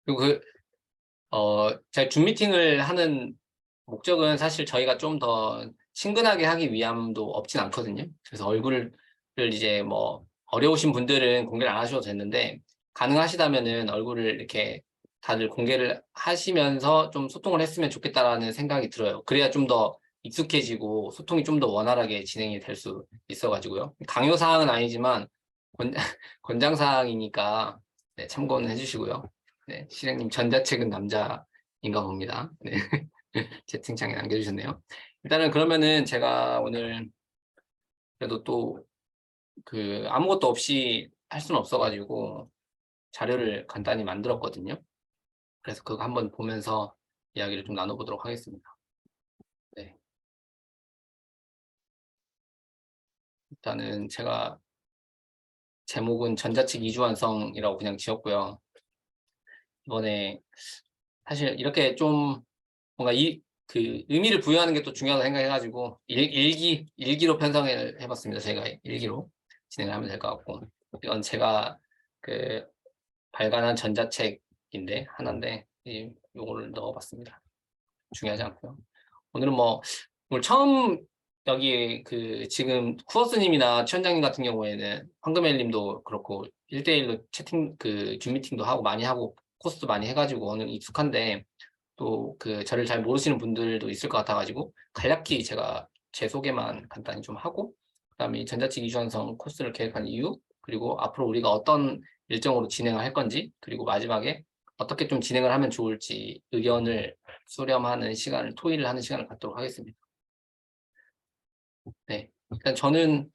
그리고 제가 줌 미팅을 하는 목적은 사실 저희가 좀 더 친근하게 하기 위함도 없진 않거든요. 그래서 얼굴을 이제 뭐 어려우신 분들은 공개를 안 하셔도 됐는데, 가능하시다면은 얼굴을 이렇게 다들 공개를 하시면서 좀 소통을 했으면 좋겠다라는 생각이 들어요. 그래야 좀 더 익숙해지고 소통이 좀 더 원활하게 진행이 될 수 있어가지고요. 강요사항은 아니지만 권, 권장사항이니까 네, 참고는 해주시고요. 네, 실행님 전자책은 남자인가 봅니다. 네. 채팅창에 남겨주셨네요. 일단은 그러면은 제가 오늘 그래도 또 아무것도 없이 할 수는 없어가지고 자료를 간단히 만들었거든요. 그래서 그거 한번 보면서 이야기를 좀 나눠보도록 하겠습니다. 네. 일단은 제가 제목은 전자책 이주완성이라고 그냥 지었고요. 이번에 사실 이렇게 좀 뭔가 의미를 부여하는 게 또 중요하다고 생각해가지고 일기로 편성을 해봤습니다. 제가 일기로 진행을 하면 될 것 같고, 이건 제가 그 발간한 전자책인데 하나인데 요거를 넣어봤습니다. 중요하지 않고요. 오늘은 오늘 처음 여기 지금 쿠어스님이나 최원장님 같은 경우에는 황금엘님도 그렇고 1대1로 채팅 줌 미팅도 하고 많이 하고 코스도 많이 해가지고 오늘 익숙한데, 또 저를 잘 모르시는 분들도 있을 것 같아가지고 간략히 제가 제 소개만 간단히 좀 하고, 그다음에 전자책 이주완성 코스를 계획한 이유, 그리고 앞으로 우리가 어떤 일정으로 진행을 할 건지, 그리고 마지막에 어떻게 좀 진행을 하면 좋을지 의견을 수렴하는 시간을, 토의를 하는 시간을 갖도록 하겠습니다. 네, 일단 저는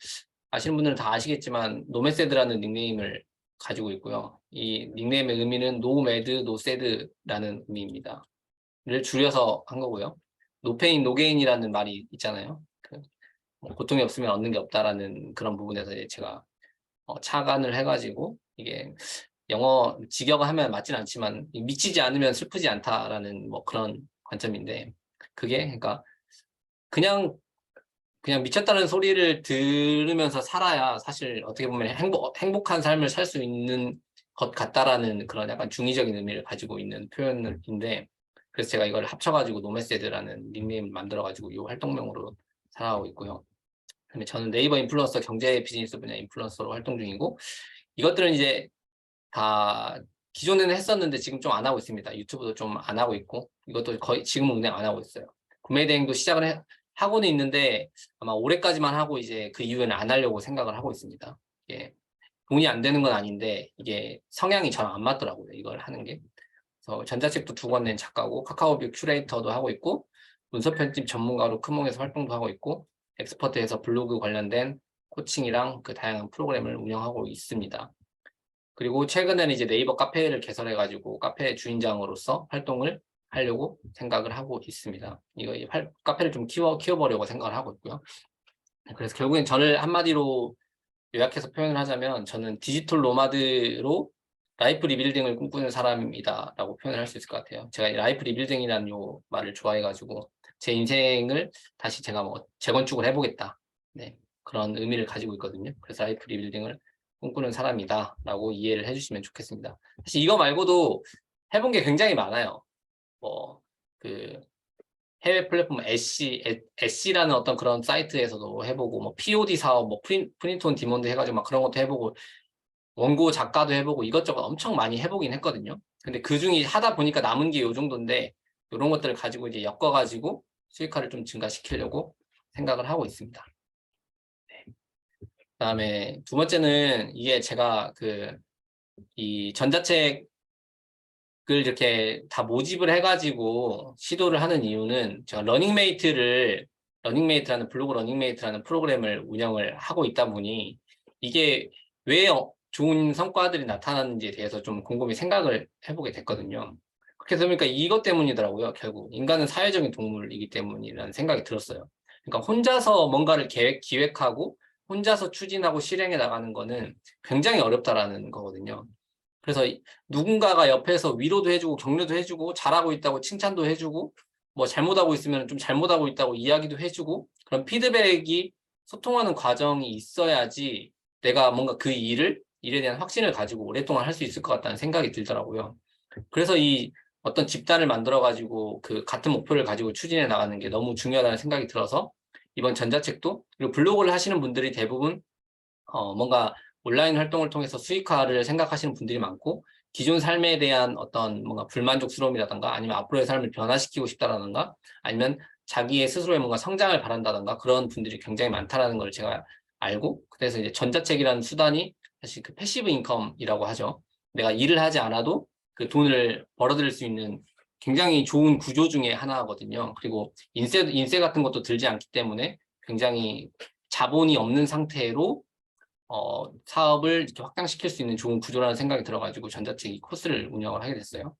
아시는 분들은 다 아시겠지만 노메세드라는 닉네임을 가지고 있고요. 이 닉네임의 의미는 No Mad, No Sad라는 의미입니다. 를 줄여서 한 거고요. 노페인 노게인이라는 말이 있잖아요. 고통이 없으면 얻는 게 없다라는 그런 부분에서 이제 제가 착안을 해가지고, 이게 영어 직역하면 맞진 않지만 미치지 않으면 슬프지 않다라는 그런 관점인데, 그게 그러니까 그냥 미쳤다는 소리를 들으면서 살아야 사실 어떻게 보면 행복한 삶을 살 수 있는 것 같다라는 그런 약간 중의적인 의미를 가지고 있는 표현인데, 그래서 제가 이걸 합쳐가지고 노메세드라는 닉네임을 만들어가지고 이 활동명으로 살아가고 있고요. 그다음에 저는 네이버 인플루언서, 경제 비즈니스 분야 인플루언서로 활동 중이고, 이것들은 이제 다 기존에는 했었는데 지금 좀 안 하고 있습니다. 유튜브도 좀 안 하고 있고, 이것도 거의 지금은 그냥 안 하고 있어요. 구매 대행도 시작을 하고는 있는데 아마 올해까지만 하고 이제 그 이후에는 안 하려고 생각을 하고 있습니다. 이게 돈이 안 되는 건 아닌데 이게 성향이 저랑 안 맞더라고요, 이걸 하는 게. 그래서 전자책도 2권 낸 작가고, 카카오뷰 큐레이터도 하고 있고, 문서 편집 전문가로 크몽에서 활동도 하고 있고, 엑스퍼트에서 블로그 관련된 코칭이랑 다양한 프로그램을 운영하고 있습니다. 그리고 최근에는 이제 네이버 카페를 개설해가지고 카페 주인장으로서 활동을 하려고 생각을 하고 있습니다. 카페를 좀 키워보려고 생각을 하고 있고요. 그래서 결국엔 저를 한마디로 요약해서 표현을 하자면, 저는 디지털 노마드로 라이프 리빌딩을 꿈꾸는 사람이다라고 표현을 할 수 있을 것 같아요. 제가 라이프 리빌딩이라는 요 말을 좋아해가지고 제 인생을 다시 제가 재건축을 해보겠다. 네, 그런 의미를 가지고 있거든요. 그래서 라이프 리빌딩을 꿈꾸는 사람이다라고 이해를 해주시면 좋겠습니다. 사실 이거 말고도 해본 게 굉장히 많아요. 뭐 해외 플랫폼 애쉬라는 어떤 그런 사이트에서도 해보고, POD 사업, 프린트 온 디몬드 해가지고 막 그런 것도 해보고, 원고 작가도 해보고, 이것저것 엄청 많이 해보긴 했거든요. 근데 그 중에 하다 보니까 남은 게 요 정도인데, 이런 것들을 가지고 이제 엮어가지고 수익화를 좀 증가시키려고 생각을 하고 있습니다. 네. 그다음에 두 번째는, 이게 제가 이 전자책 이렇게 다 모집을 해가지고 시도를 하는 이유는, 제가 러닝메이트라는 블로그 러닝메이트라는 프로그램을 운영을 하고 있다 보니, 이게 왜 좋은 성과들이 나타나는지에 대해서 좀 곰곰이 생각을 해보게 됐거든요. 그렇게 보니까 이것 때문이더라고요. 결국 인간은 사회적인 동물이기 때문이라는 생각이 들었어요. 그러니까 혼자서 뭔가를 기획하고 혼자서 추진하고 실행해 나가는 거는 굉장히 어렵다라는 거거든요. 그래서 누군가가 옆에서 위로도 해주고 격려도 해주고 잘하고 있다고 칭찬도 해주고, 잘못하고 있으면 좀 잘못하고 있다고 이야기도 해주고, 그런 피드백이, 소통하는 과정이 있어야지 내가 뭔가 일에 대한 확신을 가지고 오랫동안 할 수 있을 것 같다는 생각이 들더라고요. 그래서 이 어떤 집단을 만들어 가지고 그 같은 목표를 가지고 추진해 나가는 게 너무 중요하다는 생각이 들어서 이번 전자책도, 그리고 블로그를 하시는 분들이 대부분 뭔가 온라인 활동을 통해서 수익화를 생각하시는 분들이 많고, 기존 삶에 대한 어떤 뭔가 불만족스러움이라든가 아니면 앞으로의 삶을 변화시키고 싶다라든가 아니면 자기의 스스로의 뭔가 성장을 바란다든가 그런 분들이 굉장히 많다라는 걸 제가 알고, 그래서 이제 전자책이라는 수단이 사실 그 패시브 인컴이라고 하죠. 내가 일을 하지 않아도 그 돈을 벌어들일 수 있는 굉장히 좋은 구조 중에 하나거든요. 그리고 인세 같은 것도 들지 않기 때문에 굉장히 자본이 없는 상태로 사업을 이렇게 확장시킬 수 있는 좋은 구조라는 생각이 들어가지고 전자책 이 코스를 운영을 하게 됐어요.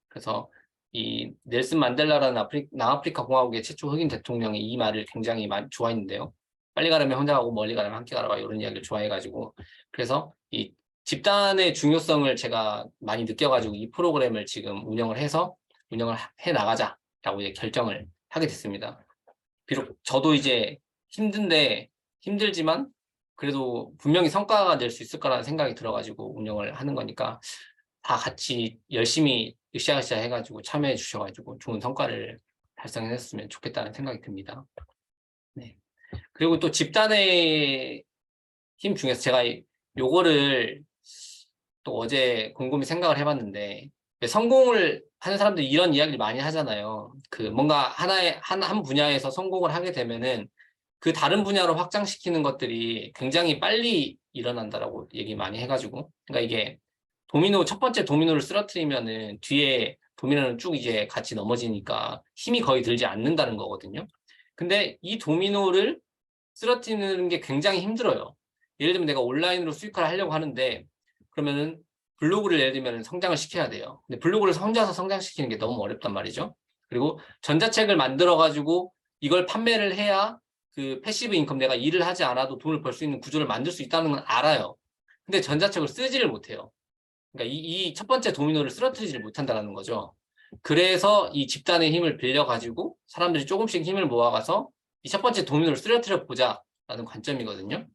그래서 이 넬슨 만델라라는 남아프리카 공화국의 최초 흑인 대통령이 이 말을 굉장히 많이 좋아했는데요. 빨리 가려면 혼자 가고 멀리 가려면 함께 가라, 이런 이야기를 좋아해가지고, 그래서 이 집단의 중요성을 제가 많이 느껴가지고 이 프로그램을 지금 운영을 해 나가자라고 이제 결정을 하게 됐습니다. 비록 저도 이제 힘들지만 그래도 분명히 성과가 낼 수 있을 거라는 생각이 들어가지고 운영을 하는 거니까 다 같이 열심히 으쌰으쌰 해가지고 참여해 주셔가지고 좋은 성과를 달성했으면 좋겠다는 생각이 듭니다. 네. 그리고 또 집단의 힘 중에서 제가 요거를 또 어제 곰곰이 생각을 해봤는데, 성공을 하는 사람들이 이런 이야기를 많이 하잖아요. 그 뭔가 한 분야에서 성공을 하게 되면은 그 다른 분야로 확장시키는 것들이 굉장히 빨리 일어난다라고 얘기 많이 해가지고, 그러니까 이게 첫 번째 도미노를 쓰러뜨리면은 뒤에 도미노는 쭉 이제 같이 넘어지니까 힘이 거의 들지 않는다는 거거든요. 근데 이 도미노를 쓰러뜨리는 게 굉장히 힘들어요. 예를 들면 내가 온라인으로 수익화를 하려고 하는데, 그러면은 블로그를 예를 들면 성장을 시켜야 돼요. 근데 블로그를 혼자서 성장시키는 게 너무 어렵단 말이죠. 그리고 전자책을 만들어 가지고 이걸 판매를 해야 그 패시브 인컴, 내가 일을 하지 않아도 돈을 벌 수 있는 구조를 만들 수 있다는 건 알아요. 근데 전자책을 쓰지를 못해요. 그러니까 이 첫 번째 도미노를 쓰러뜨리지를 못한다는 거죠. 그래서 이 집단의 힘을 빌려 가지고 사람들이 조금씩 힘을 모아가서 이 첫 번째 도미노를 쓰러뜨려 보자라는 관점이거든요.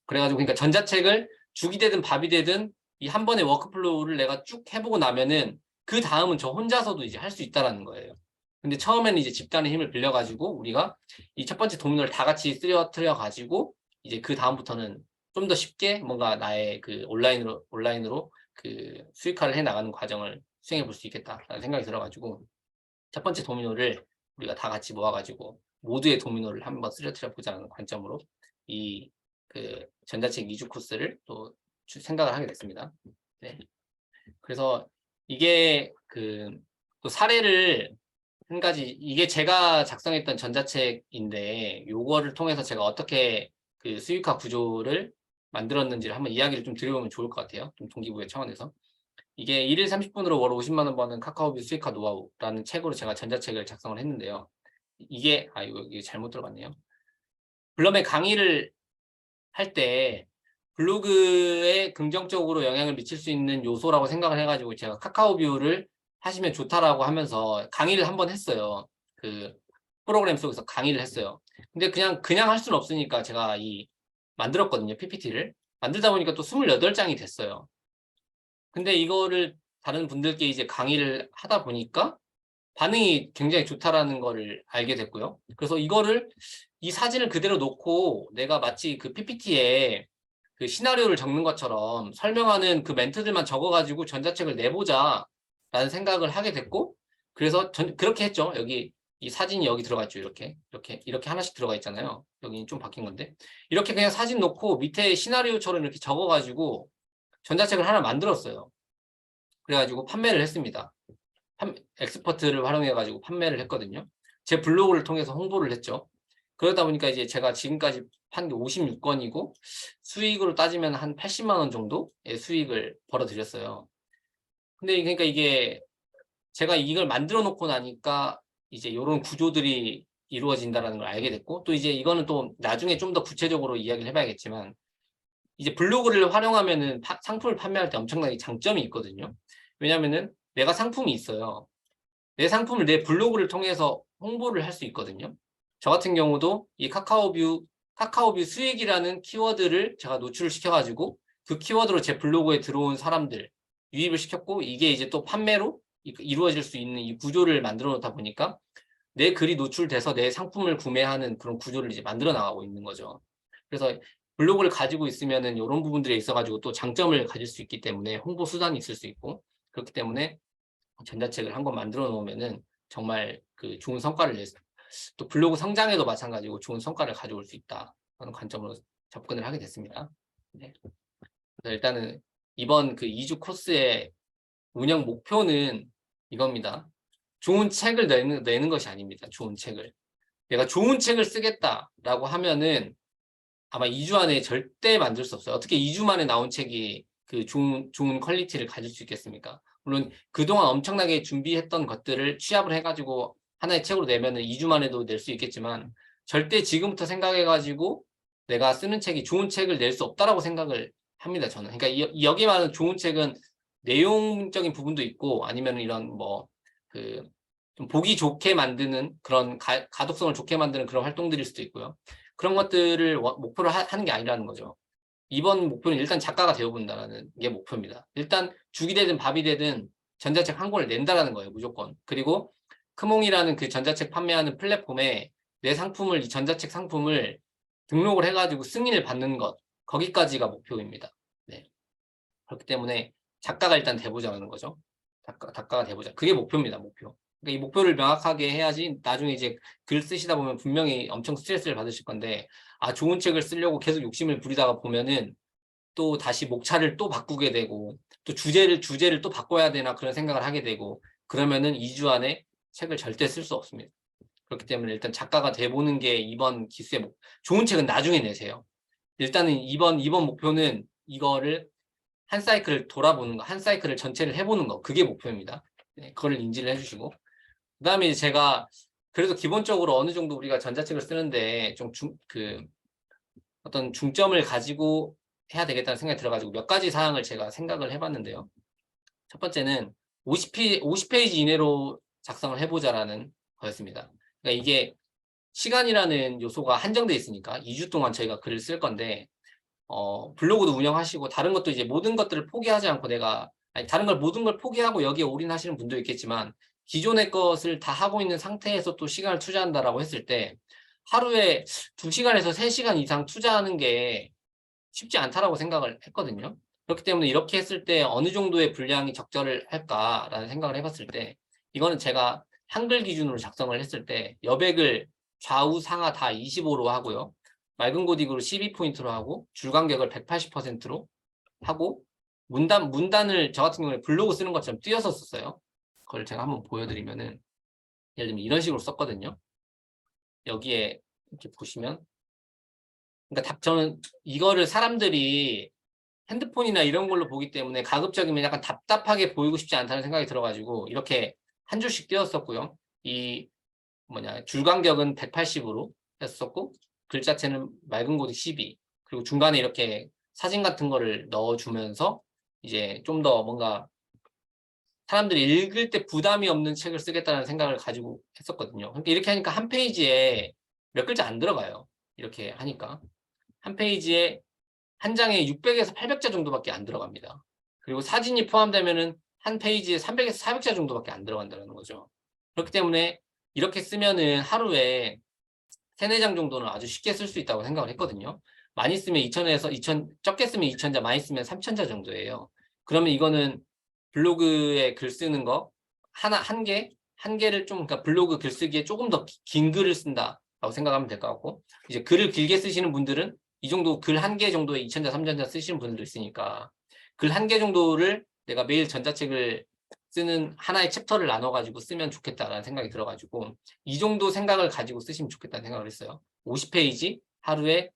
그래가지고 그러니까 전자책을 죽이 되든 밥이 되든 이 한 번의 워크플로우를 내가 쭉 해보고 나면은 그 다음은 저 혼자서도 이제 할 수 있다라는 거예요. 근데 처음에는 이제 집단의 힘을 빌려가지고 우리가 이 첫 번째 도미노를 다 같이 쓰러뜨려 가지고 이제 그 다음부터는 좀 더 쉽게 뭔가 나의 그 온라인으로 그 수익화를 해 나가는 과정을 수행해 볼 수 있겠다라는 생각이 들어가지고, 첫 번째 도미노를 우리가 다 같이 모아가지고 모두의 도미노를 한번 쓰러뜨려 보자는 관점으로 이 그 전자책 2주 코스를 또 생각을 하게 됐습니다. 네. 그래서 이게 그 또 사례를 한 가지, 이게 제가 작성했던 전자책인데 요거를 통해서 제가 어떻게 그 수익화 구조를 만들었는지를 한번 이야기를 좀 드려보면 좋을 것 같아요. 좀 동기부여 차원에서. 이게 1일 30분으로 월 50만 원 버는 카카오비 수익화 노하우라는 책으로 제가 전자책을 작성을 했는데요. 이게 잘못 들어갔네요. 블럼의 강의를 할 때 블로그에 긍정적으로 영향을 미칠 수 있는 요소라고 생각을 해가지고 제가 카카오뷰를 하시면 좋다라고 하면서 강의를 한번 했어요. 그 프로그램 속에서 강의를 했어요. 근데 그냥 할 수는 없으니까 제가 만들었거든요. PPT를. 만들다 보니까 또 28장이 됐어요. 근데 이거를 다른 분들께 이제 강의를 하다 보니까 반응이 굉장히 좋다라는 거를 알게 됐고요. 그래서 이 사진을 그대로 놓고 내가 마치 그 PPT에 그 시나리오를 적는 것처럼 설명하는 그 멘트들만 적어가지고 전자책을 내보자라는 생각을 하게 됐고, 그래서 그렇게 했죠. 여기 이 사진이 여기 들어가 있죠. 이렇게 하나씩 들어가 있잖아요. 여기는 좀 바뀐 건데, 이렇게 그냥 사진 놓고 밑에 시나리오처럼 이렇게 적어가지고 전자책을 하나 만들었어요. 그래가지고 판매를 했습니다. 엑스퍼트를 활용해가지고 판매를 했거든요. 제 블로그를 통해서 홍보를 했죠. 그러다 보니까 이제 제가 지금까지 판 게 56건이고 수익으로 따지면 한 80만 원 정도의 수익을 벌어들였어요. 근데 그러니까 이게 제가 이걸 만들어 놓고 나니까 이제 이런 구조들이 이루어진다는 걸 알게 됐고, 또 이제 이거는 또 나중에 좀 더 구체적으로 이야기를 해봐야겠지만, 이제 블로그를 활용하면은 상품을 판매할 때 엄청나게 장점이 있거든요. 왜냐면은 내가 상품이 있어요. 내 상품을 내 블로그를 통해서 홍보를 할 수 있거든요. 저 같은 경우도 이 카카오뷰 수익이라는 키워드를 제가 노출을 시켜가지고 그 키워드로 제 블로그에 들어온 사람들 유입을 시켰고, 이게 이제 또 판매로 이루어질 수 있는 이 구조를 만들어 놓다 보니까 내 글이 노출돼서 내 상품을 구매하는 그런 구조를 이제 만들어 나가고 있는 거죠. 그래서 블로그를 가지고 있으면은 이런 부분들에 있어가지고 또 장점을 가질 수 있기 때문에 홍보 수단이 있을 수 있고, 그렇기 때문에 전자책을 한 권 만들어 놓으면은 정말 그 좋은 성과를 또 블로그 성장에도 마찬가지고 좋은 성과를 가져올 수 있다 하는 관점으로 접근을 하게 됐습니다. 네. 그래서 일단은 이번 그 2주 코스의 운영 목표는 이겁니다. 좋은 책을 내는 것이 아닙니다. 좋은 책을. 내가 좋은 책을 쓰겠다라고 하면은 아마 2주 안에 절대 만들 수 없어요. 어떻게 2주 만에 나온 책이 그 좋은 퀄리티를 가질 수 있겠습니까? 물론 그동안 엄청나게 준비했던 것들을 취합을 해가지고 하나의 책으로 내면은 2주 만에도 낼 수 있겠지만, 절대 지금부터 생각해가지고 내가 쓰는 책이 좋은 책을 낼 수 없다라고 생각을 합니다. 저는. 그러니까 여기 말하는 좋은 책은 내용적인 부분도 있고, 아니면 이런 뭐 좀 보기 좋게 만드는 그런 가독성을 좋게 만드는 그런 활동들일 수도 있고요. 그런 것들을 목표로 하는 게 아니라는 거죠. 이번 목표는 일단 작가가 되어본다는 게 목표입니다. 일단 죽이 되든 밥이 되든 전자책 한 권을 낸다라는 거예요, 무조건. 그리고 크몽이라는 그 전자책 판매하는 플랫폼에 내 상품을, 이 전자책 상품을 등록을 해가지고 승인을 받는 것, 거기까지가 목표입니다. 네. 그렇기 때문에 작가가 일단 돼보자는 거죠. 작가가 돼보자. 그게 목표입니다, 목표. 그러니까 이 목표를 명확하게 해야지 나중에 이제 글 쓰시다 보면 분명히 엄청 스트레스를 받으실 건데, 아, 좋은 책을 쓰려고 계속 욕심을 부리다가 보면은 또 다시 목차를 또 바꾸게 되고, 또 주제를 또 바꿔야 되나 그런 생각을 하게 되고, 그러면은 2주 안에 책을 절대 쓸 수 없습니다. 그렇기 때문에 일단 작가가 돼보는 게 이번 기수의 좋은 책은 나중에 내세요. 일단은 이번 목표는 이거를 한 사이클을 돌아보는 거, 한 사이클을 전체를 해보는 거, 그게 목표입니다. 네, 그걸 인지를 해주시고, 그 다음에 이제 제가 그래도 기본적으로 어느 정도 우리가 전자책을 쓰는데 좀 어떤 중점을 가지고 해야 되겠다는 생각이 들어가지고 몇 가지 사항을 제가 생각을 해봤는데요. 첫 번째는 50페이지 이내로 작성을 해보자라는 거였습니다. 그러니까 이게 시간이라는 요소가 한정돼 있으니까 2주 동안 저희가 글을 쓸 건데, 블로그도 운영하시고 다른 것도 이제 모든 것들을 포기하지 않고 다른 걸 모든 걸 포기하고 여기에 올인하시는 분도 있겠지만, 기존의 것을 다 하고 있는 상태에서 또 시간을 투자한다라고 했을 때 하루에 2시간에서 3시간 이상 투자하는 게 쉽지 않다라고 생각을 했거든요. 그렇기 때문에 이렇게 했을 때 어느 정도의 분량이 적절을 할까라는 생각을 해봤을 때, 이거는 제가 한글 기준으로 작성을 했을 때 여백을 좌우 상하 다 25로 하고요. 맑은 고딕으로 12포인트로 하고 줄간격을 180%로 하고, 문단을 저 같은 경우에 블로그 쓰는 것처럼 띄어서 썼어요. 그걸 제가 한번 보여드리면은, 예를 들면 이런 식으로 썼거든요. 여기에 이렇게 보시면, 그러니까 저는 이거를 사람들이 핸드폰이나 이런 걸로 보기 때문에 가급적이면 약간 답답하게 보이고 싶지 않다는 생각이 들어가지고 이렇게 한 줄씩 띄웠었고요. 이 줄간격은 180으로 했었고, 글자체는 맑은 고딕 12, 그리고 중간에 이렇게 사진 같은 거를 넣어주면서 이제 좀 더 뭔가 사람들이 읽을 때 부담이 없는 책을 쓰겠다는 생각을 가지고 했었거든요. 그러니까 이렇게 하니까 한 페이지에 몇 글자 안 들어가요. 이렇게 하니까 한 페이지에 한 장에 600에서 800자 정도밖에 안 들어갑니다. 그리고 사진이 포함되면은 한 페이지에 300에서 400자 정도밖에 안 들어간다는 거죠. 그렇기 때문에 이렇게 쓰면은 하루에 3-4장 정도는 아주 쉽게 쓸 수 있다고 생각을 했거든요. 많이 쓰면 2000에서 2000, 적게 쓰면 2000자, 많이 쓰면 3000자 정도예요. 그러면 이거는 블로그에 글 쓰는 거 한 개를 좀, 그러니까 블로그 글쓰기에 조금 더 긴 글을 쓴다라고 생각하면 될 것 같고, 이제 글을 길게 쓰시는 분들은 이 정도 글 한 개 정도에 2000자, 3000자 쓰시는 분들도 있으니까 글 한 개 정도를 내가 매일 전자책을 쓰는 하나의 챕터를 나눠가지고 쓰면 좋겠다라는 생각이 들어가지고 이 정도 생각을 가지고 쓰시면 좋겠다는 생각을 했어요. 50페이지 하루에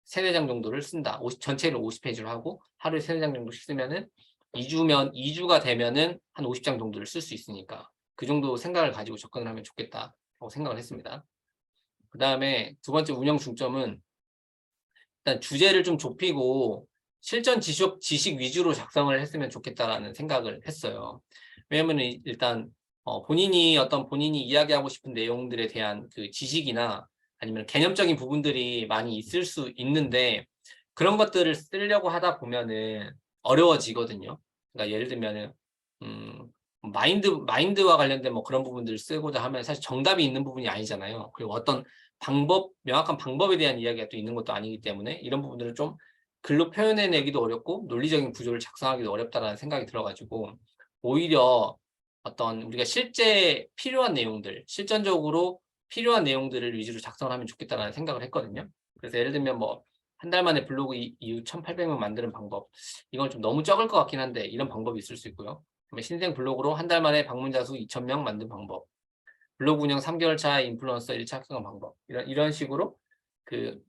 3-4장 정도를 쓴다. 전체를 50페이지로 하고 하루에 3-4장 정도씩 쓰면은 2주가 되면은 한 50장 정도를 쓸 수 있으니까 그 정도 생각을 가지고 접근을 하면 좋겠다라고 생각을 했습니다. 그 다음에 두 번째 운영 중점은 일단 주제를 좀 좁히고 실전 지식 위주로 작성을 했으면 좋겠다라는 생각을 했어요. 왜냐면 일단 본인이 이야기하고 싶은 내용들에 대한 그 지식이나 아니면 개념적인 부분들이 많이 있을 수 있는데, 그런 것들을 쓰려고 하다 보면은 어려워지거든요. 그러니까 예를 들면은 마인드와 관련된 뭐 그런 부분들을 쓰고자 하면 사실 정답이 있는 부분이 아니잖아요. 그리고 어떤 명확한 방법에 대한 이야기가 또 있는 것도 아니기 때문에 이런 부분들을 좀 글로 표현해내기도 어렵고 논리적인 구조를 작성하기도 어렵다라는 생각이 들어가지고 오히려 어떤 우리가 실제 필요한 내용들, 실전적으로 필요한 내용들을 위주로 작성을 하면 좋겠다라는 생각을 했거든요. 그래서 예를 들면 뭐 한 달 만에 블로그 이후 1,800명 만드는 방법, 이건 좀 너무 적을 것 같긴 한데 이런 방법이 있을 수 있고요. 신생 블로그로 한 달 만에 방문자 수 2,000명 만든 방법, 블로그 운영 3개월 차 인플루언서 1차 합격한 방법, 이런 식으로 그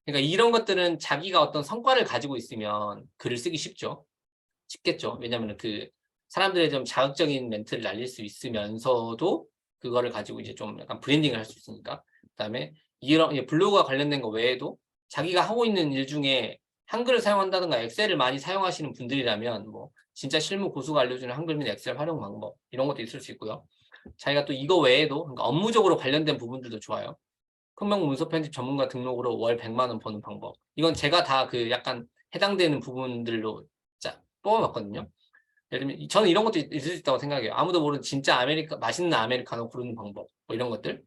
그러니까 이런 것들은 자기가 어떤 성과를 가지고 있으면 글을 쓰기 쉽겠죠. 왜냐하면 그 사람들의 좀 자극적인 멘트를 날릴 수 있으면서도 그거를 가지고 이제 좀 약간 브랜딩을 할 수 있으니까. 그다음에 이런 블로그와 관련된 거 외에도 자기가 하고 있는 일 중에 한글을 사용한다든가 엑셀을 많이 사용하시는 분들이라면 뭐 진짜 실무 고수가 알려주는 한글 및 엑셀 활용 방법 이런 것도 있을 수 있고요. 자기가 또 이거 외에도 그러니까 업무적으로 관련된 부분들도 좋아요. 큰명 문서 편집 전문가 등록으로 월 100만 원 버는 방법. 이건 제가 다 그 약간 해당되는 부분들로 뽑아봤거든요. 예를 들면 저는 이런 것도 있을 수 있다고 생각해요. 아무도 모르는 진짜 맛있는 아메리카노 부르는 방법, 뭐 이런 것들.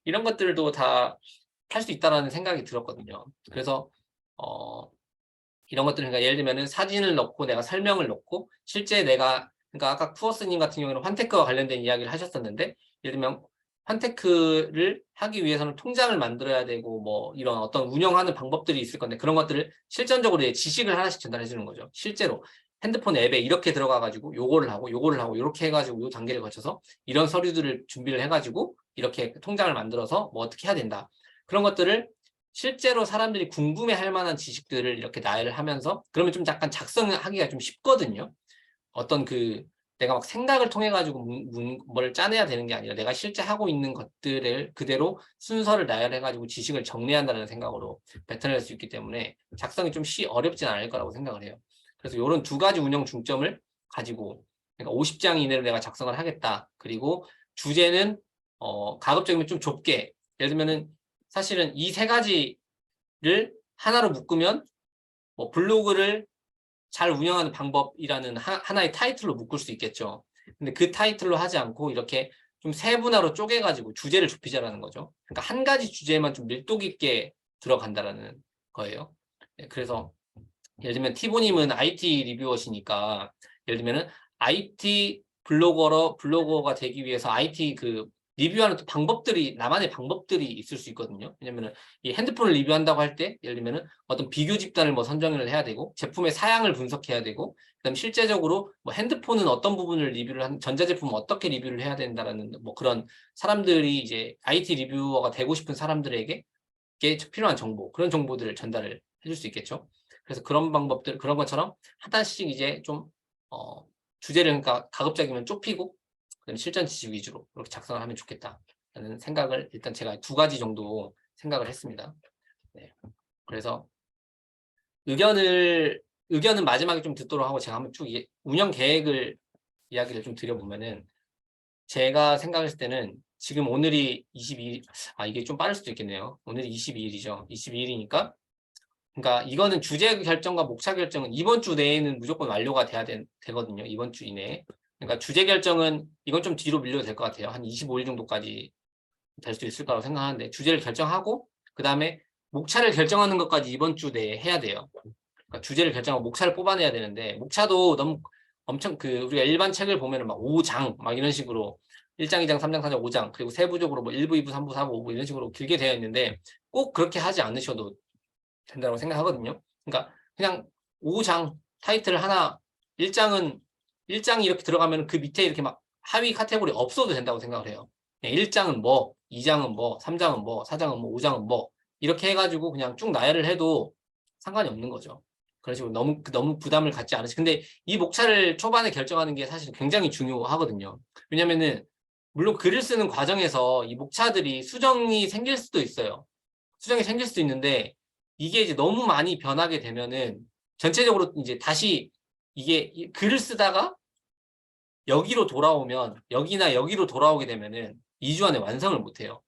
이런 것들도 다 할 수 있다라는 생각이 들었거든요. 그래서 이런 것들 그러니까 예를 들면은 사진을 넣고 내가 설명을 넣고 실제 내가 그러니까 아까 쿠어스님 같은 경우는 환테크와 관련된 이야기를 하셨었는데 예를 들면 환테크를 하기 위해서는 통장을 만들어야 되고 뭐 이런 어떤 운영하는 방법들이 있을 건데 그런 것들을 실전적으로 지식을 하나씩 전달해 주는 거죠. 실제로 핸드폰 앱에 이렇게 들어가 가지고 요거를 하고 이렇게 해 가지고 요 단계를 거쳐서 이런 서류들을 준비를 해 가지고 이렇게 통장을 만들어서 뭐 어떻게 해야 된다. 그런 것들을 실제로 사람들이 궁금해할 만한 지식들을 이렇게 나열을 하면서 그러면 좀 약간 작성하기가 좀 쉽거든요. 어떤 내가 막 생각을 통해 가지고 뭘 짜내야 되는 게 아니라 내가 실제 하고 있는 것들을 그대로 순서를 나열해 가지고 지식을 정리한다는 생각으로 뱉어낼 수 있기 때문에 작성이 좀 어렵진 않을 거라고 생각을 해요. 그래서 이런 두 가지 운영 중점을 가지고 그러니까 50장 이내로 내가 작성을 하겠다. 그리고 주제는 가급적이면 좀 좁게 예를 들면은 사실은 이 세 가지를 하나로 묶으면 뭐 블로그를 잘 운영하는 방법이라는 하나의 타이틀로 묶을 수 있겠죠. 근데 그 타이틀로 하지 않고 이렇게 좀 세분화로 쪼개가지고 주제를 좁히자라는 거죠. 그러니까 한 가지 주제에만 좀 밀도 깊게 들어간다라는 거예요. 그래서 예를 들면 티보님은 IT 리뷰어시니까 예를 들면은 IT 블로거가 되기 위해서 IT 리뷰하는 또 나만의 방법들이 있을 수 있거든요. 왜냐면은 이 핸드폰을 리뷰한다고 할 때 예를 들면은 어떤 비교 집단을 뭐 선정을 해야 되고 제품의 사양을 분석해야 되고 그다음 실제적으로 뭐 핸드폰은 어떤 부분을 전자제품은 어떻게 리뷰를 해야 된다라는 뭐 그런 사람들이 이제 IT 리뷰어가 되고 싶은 사람들에게 필요한 그런 정보들을 전달을 해줄 수 있겠죠. 그래서 그런 것처럼 하나씩 이제 좀 주제를 그러니까 가급적이면 좁히고 그다음에 실전 지식 위주로 그렇게 작성을 하면 좋겠다라는 생각을 일단 제가 두 가지 정도 생각을 했습니다. 네. 그래서 의견은 마지막에 좀 듣도록 하고 제가 한번 쭉 운영 계획을 이야기를 좀 드려보면은 제가 생각했을 때는 지금 오늘이 22일, 이게 좀 빠를 수도 있겠네요. 오늘이 22일이죠. 22일이니까 그러니까 이거는 주제 결정과 목차 결정은 이번 주 내에는 무조건 완료가 돼야 되거든요. 이번 주 이내에. 그러니까 주제 결정은 이건 좀 뒤로 밀려도 될 것 같아요. 한 25일 정도까지 될 수 있을 거라고 생각하는데 주제를 결정하고 그다음에 목차를 결정하는 것까지 이번 주 내에 해야 돼요. 그러니까 주제를 결정하고 목차를 뽑아내야 되는데 목차도 너무 엄청 우리가 일반 책을 보면은 막 5장 막 이런 식으로 1장, 2장, 3장, 4장, 5장 그리고 세부적으로 뭐 1부, 2부, 3부, 4부, 5부 이런 식으로 길게 되어 있는데 꼭 그렇게 하지 않으셔도 된다고 생각하거든요. 그러니까 그냥 5장 타이틀 하나 1장이 이렇게 들어가면 그 밑에 이렇게 막 하위 카테고리 없어도 된다고 생각을 해요. 1장은 뭐, 2장은 뭐, 3장은 뭐, 4장은 뭐, 5장은 뭐 이렇게 해가지고 그냥 쭉 나열을 해도 상관이 없는 거죠. 그런 식으로 너무 부담을 갖지 않으시. 근데 이 목차를 초반에 결정하는 게 사실 굉장히 중요하거든요. 왜냐면은 물론 글을 쓰는 과정에서 이 목차들이 수정이 생길 수도 있어요. 수정이 생길 수도 있는데 이게 이제 너무 많이 변하게 되면은 전체적으로 이제 다시 이게 글을 쓰다가 여기로 돌아오면 여기나 여기로 돌아오게 되면은 2주 안에 완성을 못 해요.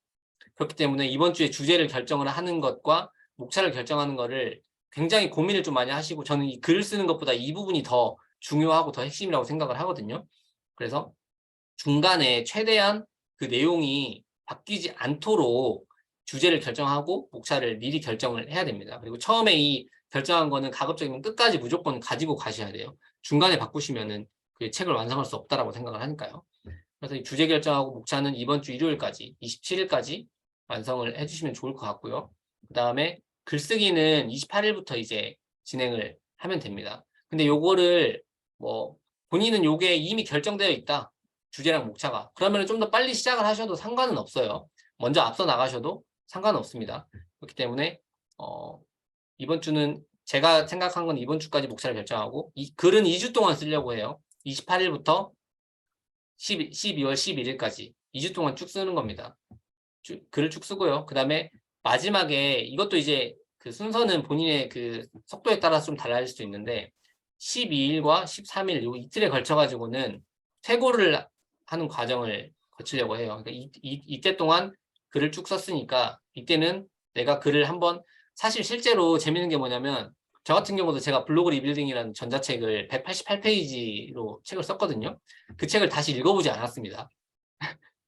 그렇기 때문에 이번 주에 주제를 결정을 하는 것과 목차를 결정하는 거를 굉장히 고민을 좀 많이 하시고 저는 이 글을 쓰는 것보다 이 부분이 더 중요하고 더 핵심이라고 생각을 하거든요. 그래서 중간에 최대한 그 내용이 바뀌지 않도록 주제를 결정하고 목차를 미리 결정을 해야 됩니다. 그리고 처음에 이 결정한 거는 가급적이면 끝까지 무조건 가지고 가셔야 돼요. 중간에 바꾸시면은 그 책을 완성할 수 없다라고 생각을 하니까요. 그래서 이 주제 결정하고 목차는 이번 주 일요일까지 27일까지 완성을 해주시면 좋을 것 같고요. 그 다음에 글쓰기는 28일부터 이제 진행을 하면 됩니다. 근데 요거를 뭐 본인은 요게 이미 결정되어 있다. 주제랑 목차가. 그러면 좀 더 빨리 시작을 하셔도 상관은 없어요. 먼저 앞서 나가셔도 상관은 없습니다. 그렇기 때문에 이번 주는 제가 생각한 건 이번 주까지 목차를 결정하고 이 글은 2주 동안 쓰려고 해요. 28일부터 12월 11일까지 2주 동안 쭉 쓰는 겁니다. 글을 쭉 쓰고요. 그 다음에 마지막에 이것도 이제 그 순서는 본인의 그 속도에 따라서 좀 달라질 수 있는데 12일과 13일 요 이틀에 걸쳐 가지고는 퇴고를 하는 과정을 거치려고 해요. 그러니까 이때 동안 글을 쭉 썼으니까 이때는 내가 글을 한번 사실 실제로 재밌는 게 뭐냐면 저 같은 경우도 제가 블로그 리빌딩이라는 전자책을 188페이지로 책을 썼거든요. 그 책을 다시 읽어보지 않았습니다.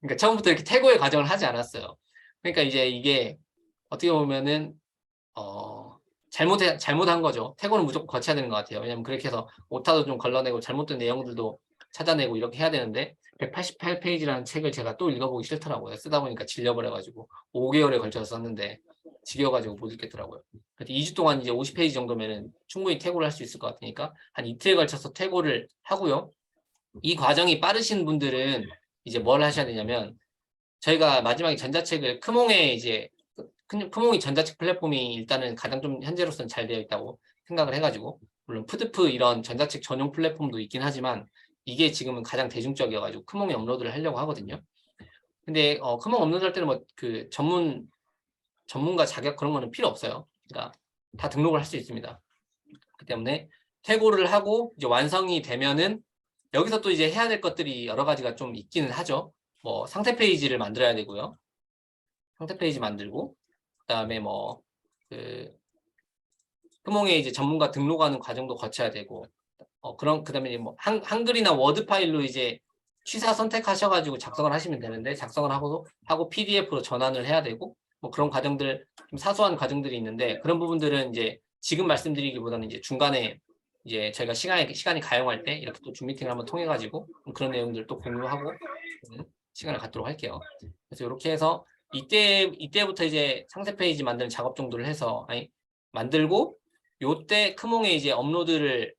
그러니까 처음부터 이렇게 퇴고의 과정을 하지 않았어요. 그러니까 이제 이게 어떻게 보면은 잘못한 거죠. 퇴고는 무조건 거쳐야 되는 것 같아요. 왜냐면 그렇게 해서 오타도 좀 걸러내고 잘못된 내용들도 찾아내고 이렇게 해야 되는데 188페이지라는 책을 제가 또 읽어보기 싫더라고요. 쓰다 보니까 질려버려가지고 5개월에 걸쳐서 썼는데 지겨워가지고 못 읽겠더라고요. 그래서 2주 동안 이제 50페이지 정도면은 충분히 퇴고를 할 수 있을 것 같으니까 한 이틀에 걸쳐서 퇴고를 하고요. 이 과정이 빠르신 분들은 이제 뭘 하셔야 되냐면 저희가 마지막에 전자책을 크몽에 이제 크몽이 전자책 플랫폼이 일단은 가장 좀 현재로서는 잘 되어 있다고 생각을 해가지고 물론 푸드프 이런 전자책 전용 플랫폼도 있긴 하지만 이게 지금은 가장 대중적이어가지고 크몽에 업로드를 하려고 하거든요. 근데 크몽 업로드할 때는 뭐 그 전문가 자격 그런 거는 필요 없어요. 그러니까 다 등록을 할 수 있습니다. 그렇기 때문에 퇴고를 하고 이제 완성이 되면은 여기서 또 이제 해야 될 것들이 여러 가지가 좀 있기는 하죠. 뭐 상태 페이지를 만들어야 되고요. 상태 페이지 만들고 그다음에 뭐 그 크몽에 이제 전문가 등록하는 과정도 거쳐야 되고 그다음에 뭐 한글이나 워드 파일로 이제 취사 선택하셔가지고 작성을 하시면 되는데 작성을 하고 PDF로 전환을 해야 되고 뭐 그런 과정들 좀 사소한 과정들이 있는데 그런 부분들은 이제 지금 말씀드리기보다는 이제 중간에 이제 저희가 시간이 가용할 때 이렇게 또 줌 미팅을 한번 통해 가지고 그런 내용들 또 공유하고 시간을 갖도록 할게요. 그래서 이렇게 해서 이때부터 이제 상세 페이지 만드는 작업 정도를 해서 만들고 요때 크몽에 이제 업로드를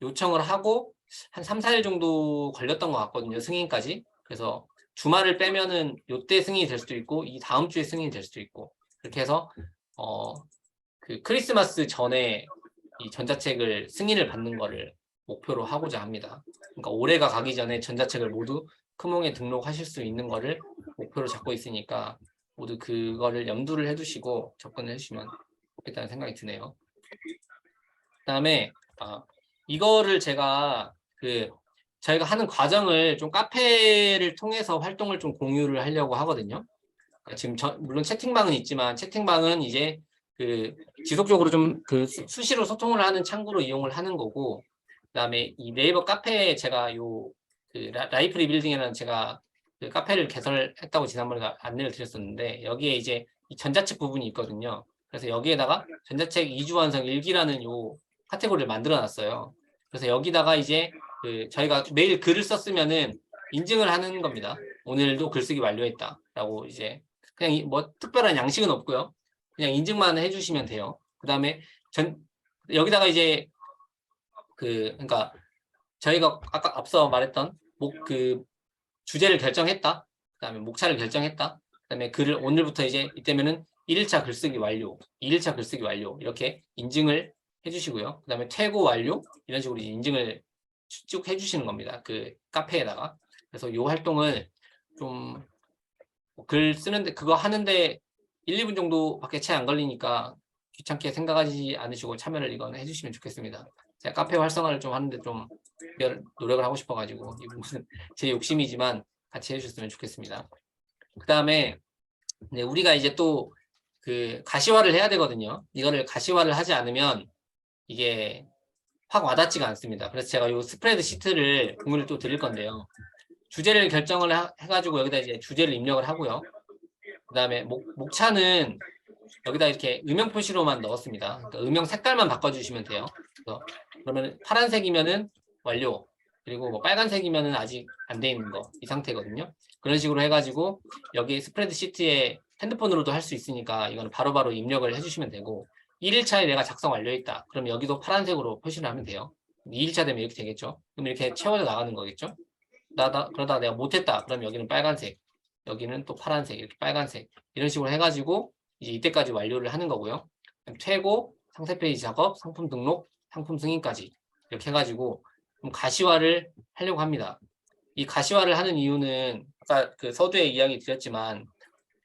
요청을 하고 한 3, 4일 정도 걸렸던 것 같거든요. 승인까지. 그래서 주말을 빼면은 요때 승인이 될 수도 있고 이 다음 주에 승인이 될 수도 있고 그렇게 해서 그 크리스마스 전에 이 전자책을 승인을 받는 거를 목표로 하고자 합니다. 그러니까 올해가 가기 전에 전자책을 모두 크몽에 등록하실 수 있는 거를 목표로 잡고 있으니까 모두 그거를 염두를 해두시고 접근을 해주시면 좋겠다는 생각이 드네요. 그다음에 이거를 제가 저희가 하는 과정을 좀 카페를 통해서 활동을 좀 공유를 하려고 하거든요. 그러니까 지금 물론 채팅방은 있지만 채팅방은 이제 지속적으로 좀 수시로 소통을 하는 창구로 이용을 하는 거고 그다음에 이 네이버 카페에 제가 라이프 리빌딩이라는 제가 그 카페를 개설했다고 지난번에 안내를 드렸었는데 여기에 이제 이 전자책 부분이 있거든요. 그래서 여기에다가 전자책 2주 완성 일기라는 요 카테고리를 만들어 놨어요. 그래서 여기다가 이제 저희가 매일 글을 썼으면은 인증을 하는 겁니다. 오늘도 글쓰기 완료했다라고 이제 그냥 뭐 특별한 양식은 없고요. 그냥 인증만 해주시면 돼요. 그 다음에 여기다가 이제 그러니까 저희가 아까 앞서 말했던 주제를 결정했다. 그다음에 목차를 결정했다. 그다음에 글을 오늘부터 이제 이때면은 1일차 글쓰기 완료, 2일차 글쓰기 완료 이렇게 인증을 해주시고요. 그다음에 퇴고 완료 이런 식으로 인증을 쭉 해주시는 겁니다. 그 카페에다가. 그래서 이 활동을 좀 글 쓰는데 그거 하는데 1, 2분 정도밖에 채 안 걸리니까 귀찮게 생각하지 않으시고 참여를 이건 해주시면 좋겠습니다. 제가 카페 활성화를 좀 하는데 좀 노력을 하고 싶어가지고 이 부분은 제 욕심이지만 같이 해주셨으면 좋겠습니다. 그 다음에 우리가 이제 또 가시화를 해야 되거든요. 이거를 가시화를 하지 않으면 이게 확 와닿지가 않습니다. 그래서 제가 이 스프레드 시트를 공유를 또 드릴 건데요. 주제를 결정을 해가지고 여기다 이제 주제를 입력을 하고요. 그 다음에 목차는 여기다 이렇게 음영 표시로만 넣었습니다. 그러니까 음영 색깔만 바꿔주시면 돼요. 그러면 파란색이면은 완료. 그리고 뭐 빨간색이면은 아직 안 돼 있는 거 이 상태거든요. 그런 식으로 해가지고 여기 스프레드 시트에 핸드폰으로도 할 수 있으니까 이거는 바로바로 입력을 해주시면 되고 1일차에 내가 작성 완료했다. 그럼 여기도 파란색으로 표시를 하면 돼요. 2일차 되면 이렇게 되겠죠. 그럼 이렇게 채워져 나가는 거겠죠. 그러다가 내가 못했다. 그럼 여기는 빨간색, 여기는 또 파란색, 이렇게 빨간색 이런 식으로 해가지고 이제 이때까지 완료를 하는 거고요. 퇴고, 상세 페이지 작업, 상품 등록, 상품 승인까지 이렇게 해가지고 좀 가시화를 하려고 합니다. 이 가시화를 하는 이유는 아까 그 서두에 이야기 드렸지만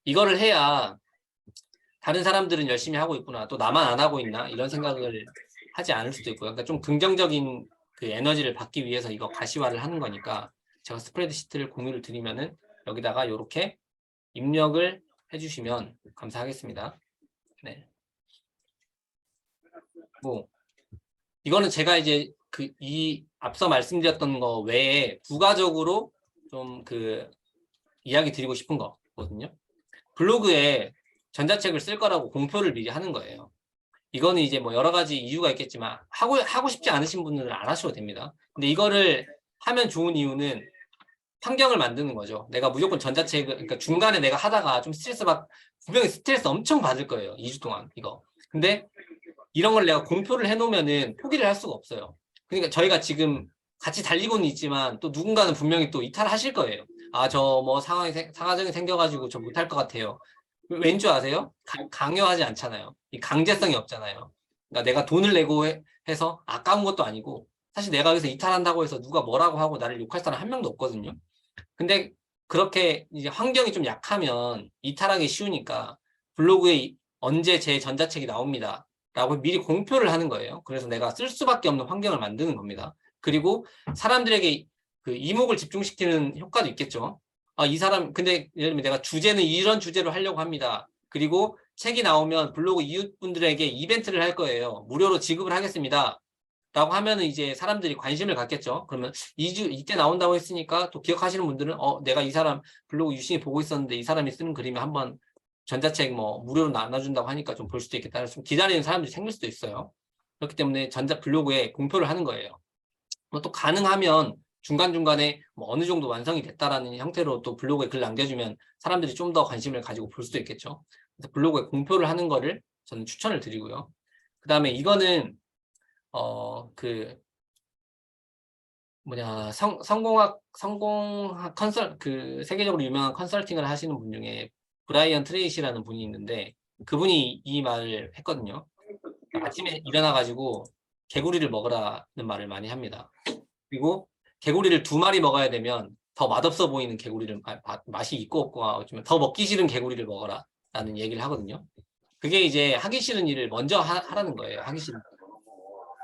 이거를 해야 다른 사람들은 열심히 하고 있구나, 또 나만 안 하고 있나 이런 생각을 하지 않을 수도 있고요. 그러니까 좀 긍정적인 그 에너지를 받기 위해서 이거 가시화를 하는 거니까 제가 스프레드시트를 공유를 드리면은 여기다가 이렇게 입력을 해주시면 감사하겠습니다. 네. 뭐 이거는 제가 이제 이 앞서 말씀드렸던 거 외에 부가적으로 좀 그 이야기 드리고 싶은 거거든요. 블로그에 전자책을 쓸 거라고 공표를 미리 하는 거예요. 이거는 이제 뭐 여러 가지 이유가 있겠지만 하고 싶지 않으신 분들은 안 하셔도 됩니다. 근데 이거를 하면 좋은 이유는 환경을 만드는 거죠. 내가 무조건 전자책을, 그러니까 중간에 내가 하다가 좀 분명히 스트레스 엄청 받을 거예요. 2주 동안 이거. 근데 이런 걸 내가 공표를 해놓으면은 포기를 할 수가 없어요. 그러니까 저희가 지금 같이 달리고는 있지만 또 누군가는 분명히 또 이탈하실 거예요. 아, 저 뭐 상하증이 생겨가지고 저 못할 것 같아요. 왠 줄 아세요? 강요하지 않잖아요. 이 강제성이 없잖아요. 그러니까 내가 돈을 내고 해서 아까운 것도 아니고 사실 내가 여기서 이탈한다고 해서 누가 뭐라고 하고 나를 욕할 사람 한 명도 없거든요. 근데 그렇게 이제 환경이 좀 약하면 이탈하기 쉬우니까 블로그에 언제 제 전자책이 나옵니다 라고 미리 공표를 하는 거예요. 그래서 내가 쓸 수밖에 없는 환경을 만드는 겁니다. 그리고 사람들에게 그 이목을 집중시키는 효과도 있겠죠. 아, 이 사람, 근데 예를 들면 내가 주제는 이런 주제로 하려고 합니다. 그리고 책이 나오면 블로그 이웃분들에게 이벤트를 할 거예요. 무료로 지급을 하겠습니다. 라고 하면은 이제 사람들이 관심을 갖겠죠. 그러면 이때 나온다고 했으니까 또 기억하시는 분들은 내가 이 사람 블로그 유심히 보고 있었는데 이 사람이 쓰는 그림이 한번 전자책 뭐 무료로 나눠준다고 하니까 좀 볼 수도 있겠다. 좀 기다리는 사람들이 생길 수도 있어요. 그렇기 때문에 전자 블로그에 공표를 하는 거예요. 또 가능하면 중간중간에 뭐 어느 정도 완성이 됐다라는 형태로 또 블로그에 글 남겨주면 사람들이 좀 더 관심을 가지고 볼 수도 있겠죠. 그래서 블로그에 공표를 하는 거를 저는 추천을 드리고요. 그 다음에 이거는 성공학 세계적으로 유명한 컨설팅을 하시는 분 중에 브라이언 트레이시라는 분이 있는데 그분이 이 말을 했거든요. 아침에 일어나가지고 개구리를 먹으라는 말을 많이 합니다. 그리고 개구리를 2마리 먹어야 되면 더 맛없어 보이는 개구리를 맛이 있고 없고가 어쩌면 더 먹기 싫은 개구리를 먹어라라는 얘기를 하거든요. 그게 이제 하기 싫은 일을 먼저 하라는 거예요. 하기 싫은.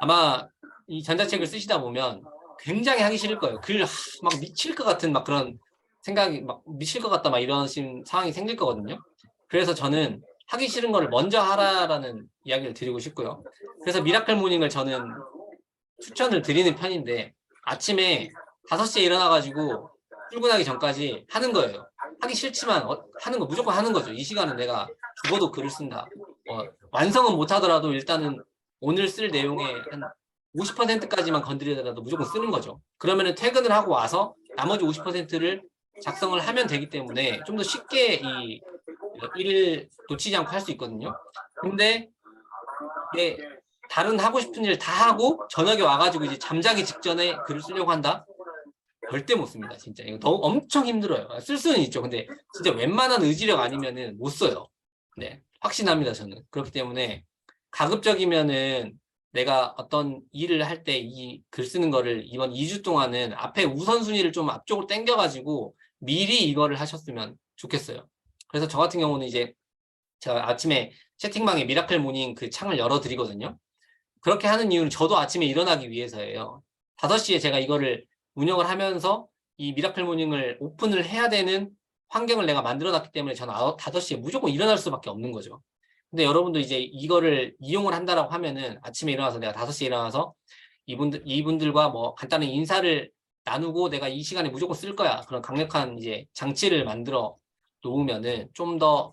아마 이 전자책을 쓰시다 보면 굉장히 하기 싫을 거예요. 막 미칠 것 같은 막 그런 생각이 막 미칠 것 같다 막 이런 상황이 생길 거거든요. 그래서 저는 하기 싫은 거를 먼저 하라라는 이야기를 드리고 싶고요. 그래서 미라클 모닝을 저는 추천을 드리는 편인데 아침에 5시에 일어나가지고 출근하기 전까지 하는 거예요. 하기 싫지만 하는 거 무조건 하는 거죠. 이 시간은 내가 죽어도 글을 쓴다. 완성은 못하더라도 일단은 오늘 쓸 내용의 한 50%까지만 건드리더라도 무조건 쓰는 거죠. 그러면은 퇴근을 하고 와서 나머지 50%를 작성을 하면 되기 때문에 좀 더 쉽게 이 일을 놓치지 않고 할 수 있거든요. 근데 다른 하고 싶은 일 다 하고 저녁에 와가지고 이제 잠자기 직전에 글을 쓰려고 한다? 절대 못 씁니다, 진짜. 이거 엄청 힘들어요. 쓸 수는 있죠. 근데 진짜 웬만한 의지력 아니면은 못 써요. 네. 확신합니다, 저는. 그렇기 때문에 가급적이면은 내가 어떤 일을 할 때 이 글 쓰는 거를 이번 2주 동안은 앞에 우선순위를 좀 앞쪽으로 당겨가지고 미리 이거를 하셨으면 좋겠어요. 그래서 저 같은 경우는 이제 제가 아침에 채팅방에 미라클 모닝 그 창을 열어드리거든요. 그렇게 하는 이유는 저도 아침에 일어나기 위해서예요. 5시에 제가 이거를 운영을 하면서 이 미라클 모닝을 오픈을 해야 되는 환경을 내가 만들어 놨기 때문에 저는 5시에 무조건 일어날 수밖에 없는 거죠. 근데 여러분도 이제 이거를 이용을 한다라고 하면은 아침에 일어나서 내가 5시에 일어나서 이분들과 뭐 간단한 인사를 나누고 내가 이 시간에 무조건 쓸 거야. 그런 강력한 이제 장치를 만들어 놓으면은 좀 더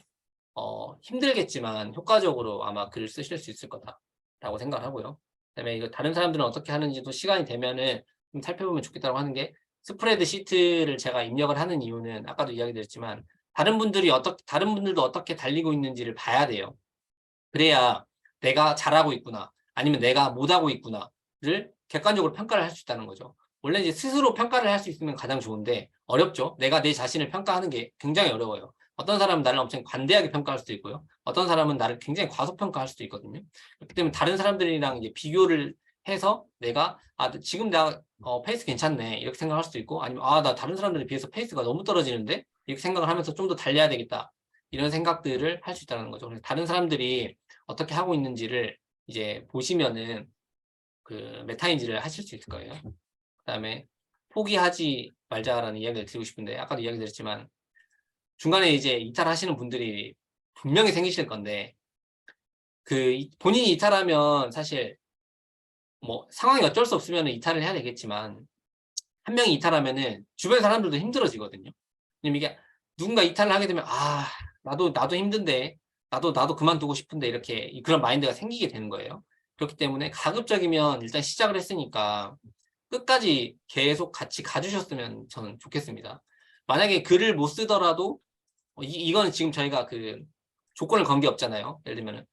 힘들겠지만 효과적으로 아마 글을 쓰실 수 있을 거다라고 생각을 하고요. 그다음에 이거 다른 사람들은 어떻게 하는지도 시간이 되면은 좀 살펴보면 좋겠다고 하는 게 스프레드 시트를 제가 입력을 하는 이유는 아까도 이야기 드렸지만 다른 분들도 어떻게 달리고 있는지를 봐야 돼요. 그래야 내가 잘하고 있구나 아니면 내가 못하고 있구나를 객관적으로 평가를 할 수 있다는 거죠. 원래 이제 스스로 평가를 할 수 있으면 가장 좋은데 어렵죠. 내가 내 자신을 평가하는 게 굉장히 어려워요. 어떤 사람은 나를 엄청 관대하게 평가할 수도 있고요. 어떤 사람은 나를 굉장히 과소평가할 수도 있거든요. 그렇기 때문에 다른 사람들이랑 이제 비교를 해서 내가 지금 나 페이스 괜찮네 이렇게 생각할 수도 있고 아니면 나 다른 사람들에 비해서 페이스가 너무 떨어지는데 이렇게 생각을 하면서 좀 더 달려야 되겠다 이런 생각들을 할 수 있다는 거죠. 그래서 다른 사람들이 어떻게 하고 있는지를 이제 보시면은 그 메타인지를 하실 수 있을 거예요. 그다음에 포기하지 말자라는 이야기를 드리고 싶은데 아까도 이야기 드렸지만 중간에 이제 이탈하시는 분들이 분명히 생기실 건데 본인이 이탈하면 사실 뭐 상황이 어쩔 수 없으면 이탈을 해야 되겠지만 한 명이 이탈하면은 주변 사람들도 힘들어지거든요. 왜냐면 이게 누군가 이탈을 하게 되면 나도 힘든데 나도 그만두고 싶은데 이렇게 그런 마인드가 생기게 되는 거예요. 그렇기 때문에 가급적이면 일단 시작을 했으니까 끝까지 계속 같이 가주셨으면 저는 좋겠습니다. 만약에 글을 못 쓰더라도 이거는 지금 저희가 그 조건을 건 게 없잖아요. 예를 들면은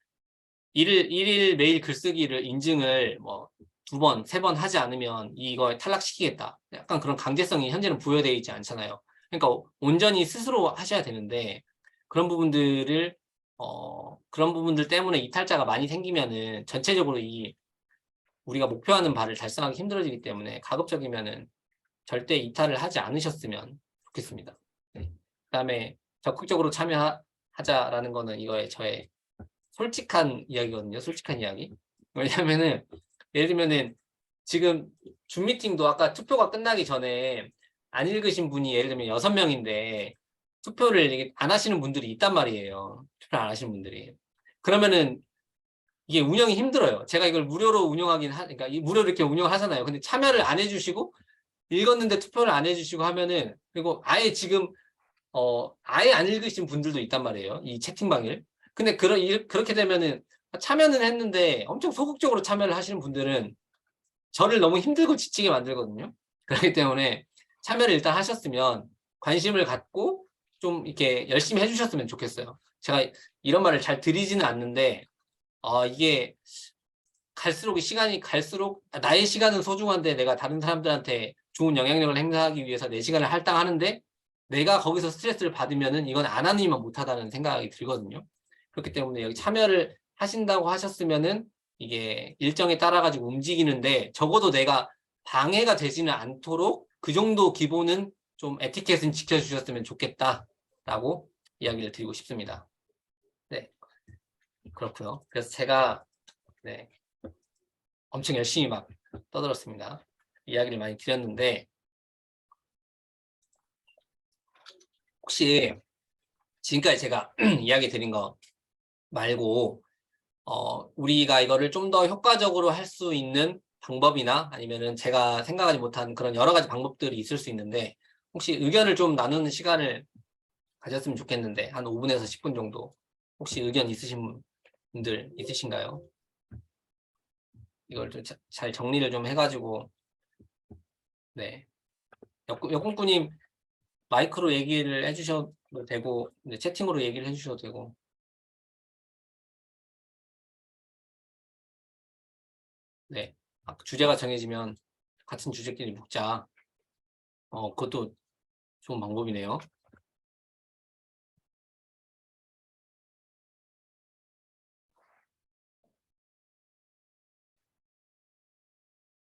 일일 매일 글쓰기를 인증을 뭐 2번, 3번 하지 않으면 이거 탈락시키겠다. 약간 그런 강제성이 현재는 부여되어 있지 않잖아요. 그러니까 온전히 스스로 하셔야 되는데 그런 부분들 때문에 이탈자가 많이 생기면은 전체적으로 우리가 목표하는 바를 달성하기 힘들어지기 때문에 가급적이면은 절대 이탈을 하지 않으셨으면 좋겠습니다. 네. 그다음에 적극적으로 참여하자라는 거는 이거에 저의 솔직한 이야기거든요. 솔직한 이야기. 왜냐면은 예를 들면은 지금 줌 미팅도 아까 투표가 끝나기 전에 안 읽으신 분이 예를 들면 6명인데 투표를 안 하시는 분들이 있단 말이에요. 투표를 안 하시는 분들이. 그러면은 이게 운영이 힘들어요. 제가 이걸 무료로 그러니까 무료로 이렇게 운영을 하잖아요. 근데 참여를 안 해주시고 읽었는데 투표를 안 해주시고 하면은 그리고 아예 지금 아예 안 읽으신 분들도 있단 말이에요. 이 채팅방을. 근데 그렇게 되면은 참여는 했는데 엄청 소극적으로 참여를 하시는 분들은 저를 너무 힘들고 지치게 만들거든요. 그렇기 때문에 참여를 일단 하셨으면 관심을 갖고 좀 이렇게 열심히 해주셨으면 좋겠어요. 제가 이런 말을 잘 드리지는 않는데 이게 시간이 갈수록 나의 시간은 소중한데 내가 다른 사람들한테 좋은 영향력을 행사하기 위해서 내 시간을 할당하는데 내가 거기서 스트레스를 받으면은 이건 안 하는 이만 못하다는 생각이 들거든요. 그렇기 때문에 여기 참여를 하신다고 하셨으면은 이게 일정에 따라 가지고 움직이는데 적어도 내가 방해가 되지는 않도록 그 정도 기본은 좀 에티켓은 지켜주셨으면 좋겠다라고 이야기를 드리고 싶습니다. 네, 그렇고요. 그래서 제가 네, 엄청 열심히 막 떠들었습니다. 이야기를 많이 드렸는데 혹시 지금까지 제가 이야기 드린 거 말고 우리가 이거를 좀 더 효과적으로 할 수 있는 방법이나 아니면은 제가 생각하지 못한 그런 여러 가지 방법들이 있을 수 있는데 혹시 의견을 좀 나누는 시간을 가졌으면 좋겠는데 한 5분에서 10분 정도 혹시 의견 있으신 분들 있으신가요? 이걸 좀 잘 정리를 좀 해가지고 네 여꿈꾸님 마이크로 얘기를 해주셔도 되고 채팅으로 얘기를 해주셔도 되고 네 주제가 정해지면 같은 주제끼리 묵자. 그것도 좋은 방법이네요.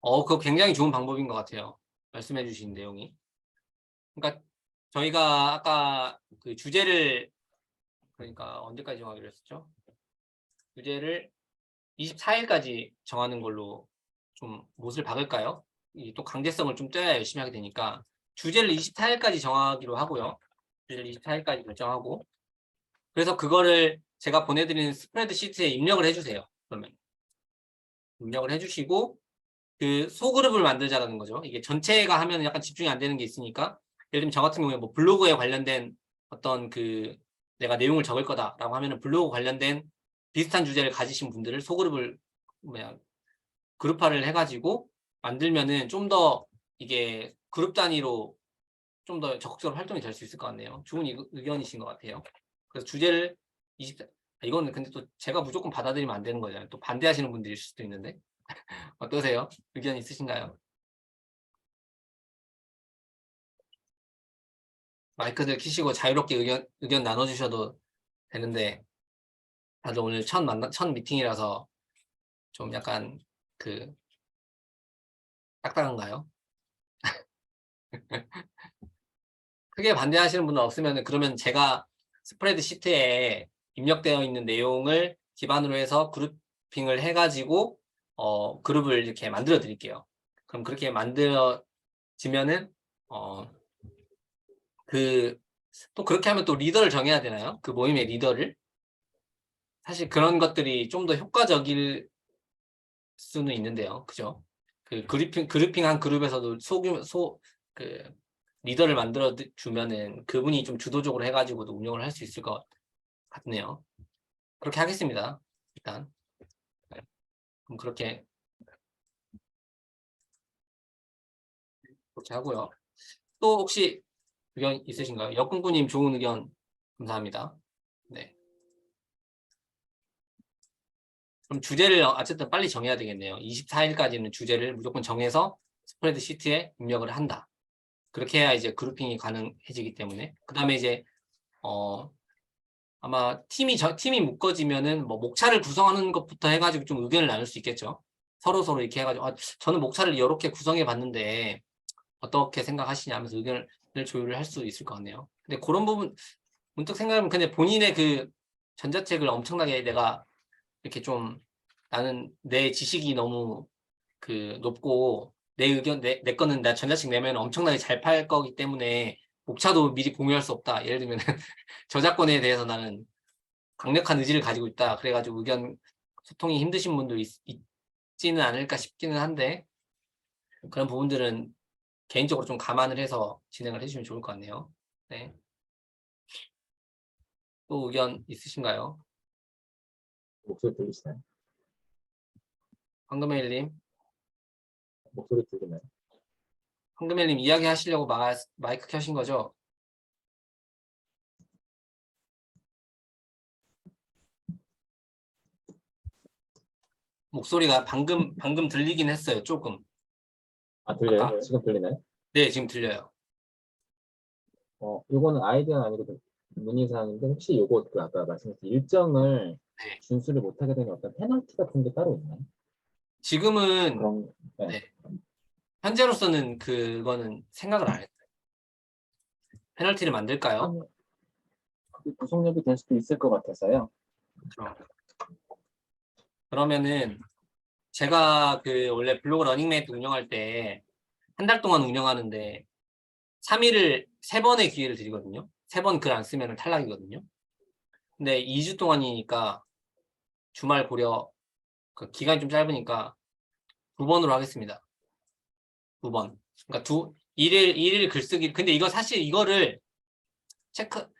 그거 굉장히 좋은 방법인 것 같아요. 말씀해 주신 내용이. 그러니까 저희가 아까 그 주제를 그러니까 언제까지 정하기로 했었죠? 주제를 24일까지 정하는 걸로 좀 못을 박을까요? 또 강제성을 좀 떼야 열심히 하게 되니까 주제를 24일까지 정하기로 하고요. 주제를 24일까지 결정하고 그래서 그거를 제가 보내드리는 스프레드 시트에 입력을 해주세요. 그러면 입력을 해주시고 그 소그룹을 만들자라는 거죠. 이게 전체가 하면 약간 집중이 안 되는 게 있으니까 예를 들면 저 같은 경우에 뭐 블로그에 관련된 어떤 그 내가 내용을 적을 거다라고 하면은 블로그 관련된 비슷한 주제를 가지신 분들을 소그룹을 뭐야 그룹화를 해가지고 만들면은 좀 더 이게 그룹 단위로 좀 더 적극적으로 활동이 될 수 있을 것 같네요. 좋은 의견이신 것 같아요. 그래서 주제를 20, 이거는 근데 또 제가 무조건 받아들이면 안 되는 거잖아요. 또 반대하시는 분들일 수도 있는데 어떠세요? 의견 있으신가요? 마이크들 키시고 자유롭게 의견 나눠주셔도 되는데 다들 오늘 첫 미팅이라서 좀 약간 그 딱딱한가요? 크게 반대하시는 분은 없으면 그러면 제가 스프레드 시트에 입력되어 있는 내용을 기반으로 해서 그룹핑을 해가지고 그룹을 이렇게 만들어 드릴게요. 그럼 그렇게 만들어지면은 또 그렇게 하면 또 리더를 정해야 되나요? 그 모임의 리더를? 사실 그런 것들이 좀 더 효과적일 수는 있는데요. 그죠? 그 그룹핑한 그룹에서도 그 리더를 만들어 주면은 그분이 좀 주도적으로 해가지고도 운영을 할 수 있을 것 같네요. 그렇게 하겠습니다. 일단. 네. 그럼 그렇게 하고요. 또 혹시 의견 있으신가요? 역군구님 좋은 의견 감사합니다. 네. 그럼 주제를 어쨌든 빨리 정해야 되겠네요. 24일까지는 주제를 무조건 정해서 스프레드 시트에 입력을 한다. 그렇게 해야 이제 그룹핑이 가능해지기 때문에. 그 다음에 이제, 아마 팀이 묶어지면은 뭐 목차를 구성하는 것부터 해가지고 좀 의견을 나눌 수 있겠죠. 서로 이렇게 해가지고, 저는 목차를 이렇게 구성해 봤는데 어떻게 생각하시냐 하면서 의견을 조율을 할 수 있을 것 같네요. 근데 그런 부분, 문득 생각하면 근데 본인의 그 전자책을 엄청나게 내가 이렇게 좀 나는 내 지식이 너무 그 높고 내 의견 내 거는 나 전자책 내면 엄청나게 잘 팔 거기 때문에 목차도 미리 공유할 수 없다. 예를 들면 저작권에 대해서 나는 강력한 의지를 가지고 있다. 그래가지고 의견 소통이 힘드신 분도 있지는 않을까 싶기는 한데 그런 부분들은 개인적으로 좀 감안을 해서 진행을 해주시면 좋을 것 같네요. 네. 또 의견 있으신가요? 목소리 들리시나요? 황금혜일님, 목소리 들리나요? 황금혜일님 이야기 하시려고 마이크 켜신 거죠? 목소리가 방금 들리긴 했어요. 조금. 아, 들려요? 아까. 지금 들리나요? 네, 지금 들려요. 요거는 아이디어는 아니고 문의사항인데, 혹시 요거, 그 아까 말씀하신 일정을 네. 준수를 못하게 되면 어떤 페널티 같은 게 따로 있나요? 지금은, 그럼, 네. 네. 현재로서는 그거는 생각을 안 했어요. 페널티를 만들까요? 그러면 그게 구속력이 될 수도 있을 것 같아서요. 그러면은 제가 그 원래 블로그 러닝메이트 운영할 때 한 달 동안 운영하는데 3일을 3번의 기회를 드리거든요. 3번 글 안 쓰면 탈락이거든요. 근데 2주 동안이니까 주말 고려 그 기간이 좀 짧으니까 2번으로 하겠습니다. 2번. 그러니까 일일 글쓰기. 근데 이거 사실 이거를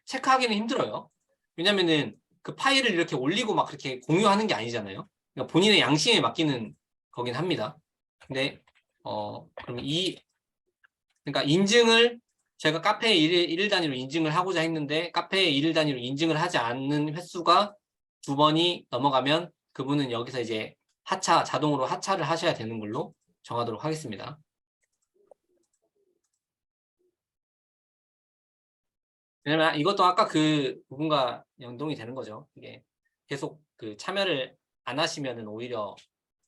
체크하기는 힘들어요. 왜냐면은 그 파일을 이렇게 올리고 막 그렇게 공유하는 게 아니잖아요. 그러니까 본인의 양심에 맡기는 거긴 합니다. 근데, 그럼 그러니까 인증을 제가 카페에 일일 단위로 인증을 하고자 했는데 카페에 일일 단위로 인증을 하지 않는 횟수가 2번이 넘어가면 그분은 여기서 이제 자동으로 하차를 하셔야 되는 걸로 정하도록 하겠습니다. 왜냐면 이것도 아까 그 부분과 연동이 되는 거죠. 이게 계속 그 참여를 안 하시면은 오히려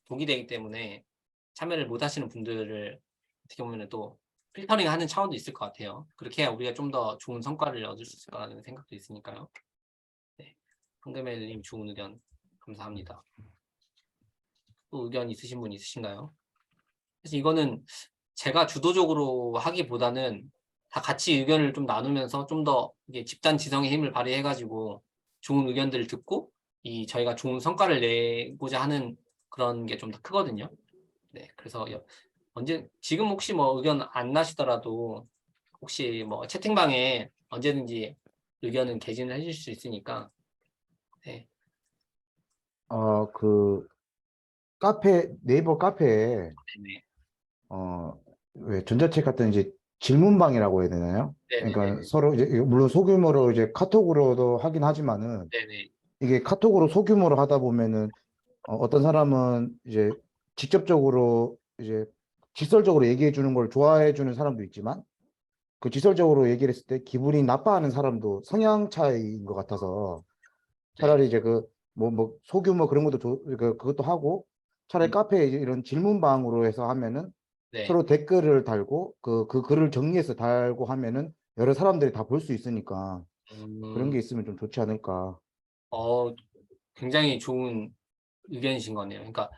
독이 되기 때문에 참여를 못 하시는 분들을 어떻게 보면 또 필터링 하는 차원도 있을 것 같아요. 그렇게 해야 우리가 좀 더 좋은 성과를 얻을 수 있을 거라는 생각도 있으니까요. 네. 황금혜님 좋은 의견 감사합니다. 또 의견 있으신 분 있으신가요? 그래서 이거는 제가 주도적으로 하기보다는 다 같이 의견을 좀 나누면서 좀 더 이게 집단 지성의 힘을 발휘해가지고 좋은 의견들을 듣고 저희가 좋은 성과를 내고자 하는 그런 게 좀 더 크거든요. 네, 그래서 언제 지금 혹시 뭐 의견 안 나시더라도 혹시 뭐 채팅방에 언제든지 의견은 개진을 해주실 수 있으니까. 네, 그 네이버 카페에 네, 왜 전자책 같은 이제 질문방이라고 해야 되나요? 네, 네, 네, 그러니까 서로 이제 물론 소규모로 이제 카톡으로도 하긴 하지만은 네, 네, 이게 카톡으로 소규모로 하다 보면은 어떤 사람은 이제 직접적으로 이제 직설적으로 얘기해 주는 걸 좋아해 주는 사람도 있지만 그 직설적으로 얘기를 했을 때 기분이 나빠하는 사람도 성향 차이인 것 같아서 네, 차라리 이제 뭐 소규모 그런 것도 그것도 하고 차라리 카페에 이제 이런 질문방으로 해서 하면은 네. 서로 댓글을 달고 그 글을 정리해서 달고 하면은 여러 사람들이 다 볼 수 있으니까 그런 게 음, 있으면 좀 좋지 않을까. 어, 굉장히 좋은 의견이신 거네요. 그러니까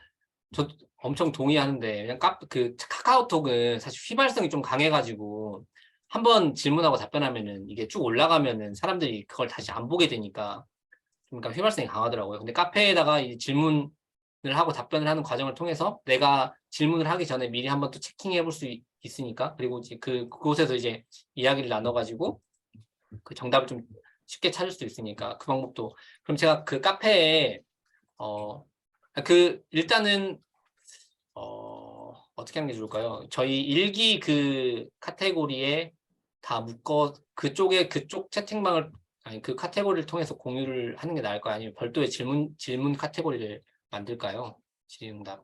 저 엄청 동의하는데 그냥 그 카카오톡은 사실 휘발성이 좀 강해가지고 한번 질문하고 답변하면은 이게 쭉 올라가면은 사람들이 그걸 다시 안 보게 되니까 그러니까 휘발성이 강하더라고요. 근데 카페에다가 이 질문을 하고 답변을 하는 과정을 통해서 내가 질문을 하기 전에 미리 한번 또 체킹해 볼 수 있으니까 그리고 이제 그곳에서 이제 이야기를 나눠가지고 그 정답을 좀 쉽게 찾을 수 있으니까 그 방법도 그럼 제가 그 카페에 어 일단은 어떻게 하는 게 좋을까요? 저희 일기 그 카테고리에 다 묶어 그쪽 채팅방을 아니 그 카테고리를 통해서 공유를 하는 게 나을까요? 아니면 별도의 질문 카테고리를 만들까요? 질의응답.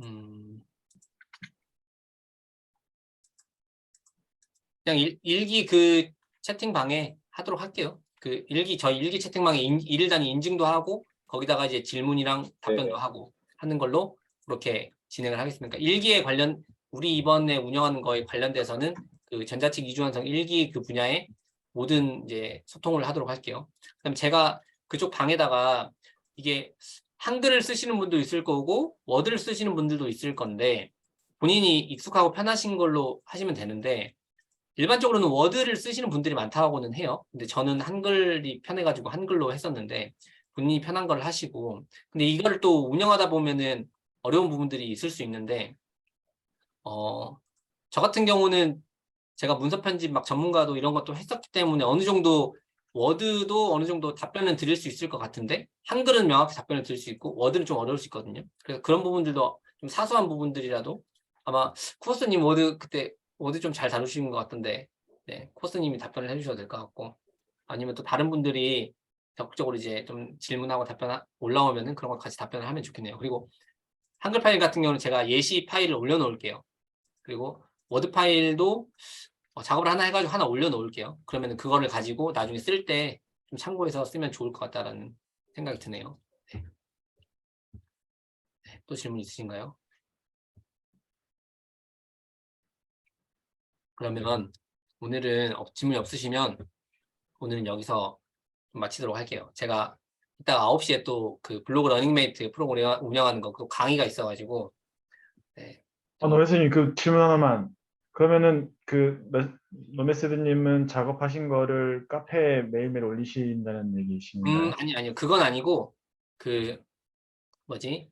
음, 그냥 일기 그 채팅방에 하도록 할게요. 저희 일기 채팅방에 일일 단위 인증도 하고 거기다가 이제 질문이랑 답변도 네네. 하고 하는 걸로 그렇게 진행을 하겠습니다. 일기에 관련 우리 이번에 운영하는 거에 관련돼서는 그 전자책 이주완성 일기 그 분야에 모든 이제 소통을 하도록 할게요. 그다음 제가 그쪽 방에다가 이게 한글을 쓰시는 분도 있을 거고 워드를 쓰시는 분들도 있을 건데 본인이 익숙하고 편하신 걸로 하시면 되는데 일반적으로는 워드를 쓰시는 분들이 많다고는 해요. 근데 저는 한글이 편해가지고 한글로 했었는데 본인이 편한 걸 하시고 근데 이거를 또 운영하다 보면은 어려운 부분들이 있을 수 있는데 저 같은 경우는 제가 문서 편집 막 전문가도 이런 것도 했었기 때문에 어느 정도 워드도 어느 정도 답변은 드릴 수 있을 것 같은데 한글은 명확히 답변을 드릴 수 있고 워드는 좀 어려울 수 있거든요. 그래서 그런 부분들도 좀 사소한 부분들이라도 아마 쿠어스님 워드 그때 워드 좀 잘 다루시는 것 같던데 네, 코스님이 답변을 해주셔도 될 것 같고 아니면 또 다른 분들이 적극적으로 이제 좀 질문하고 답변 올라오면은 그런 거 같이 답변을 하면 좋겠네요. 그리고 한글 파일 같은 경우는 제가 예시 파일을 올려놓을게요. 그리고 워드 파일도 작업을 하나 해가지고 하나 올려놓을게요. 그러면 그거를 가지고 나중에 쓸 때 좀 참고해서 쓰면 좋을 것 같다라는 생각이 드네요. 네. 네. 또 질문 있으신가요? 그러면 오늘은 질문이 없으시면 오늘은 여기서 좀 마치도록 할게요. 제가 이따가 9시에 또 그 블로그 러닝메이트 프로그램 운영하는 거 그 강의가 있어가지고 네, 좀 노메스님 그 질문 하나만. 그러면은 노메스님은 작업하신 거를 카페에 매일매일 올리신다는 얘기이신가요? 아니요. 그건 아니고 그 뭐지?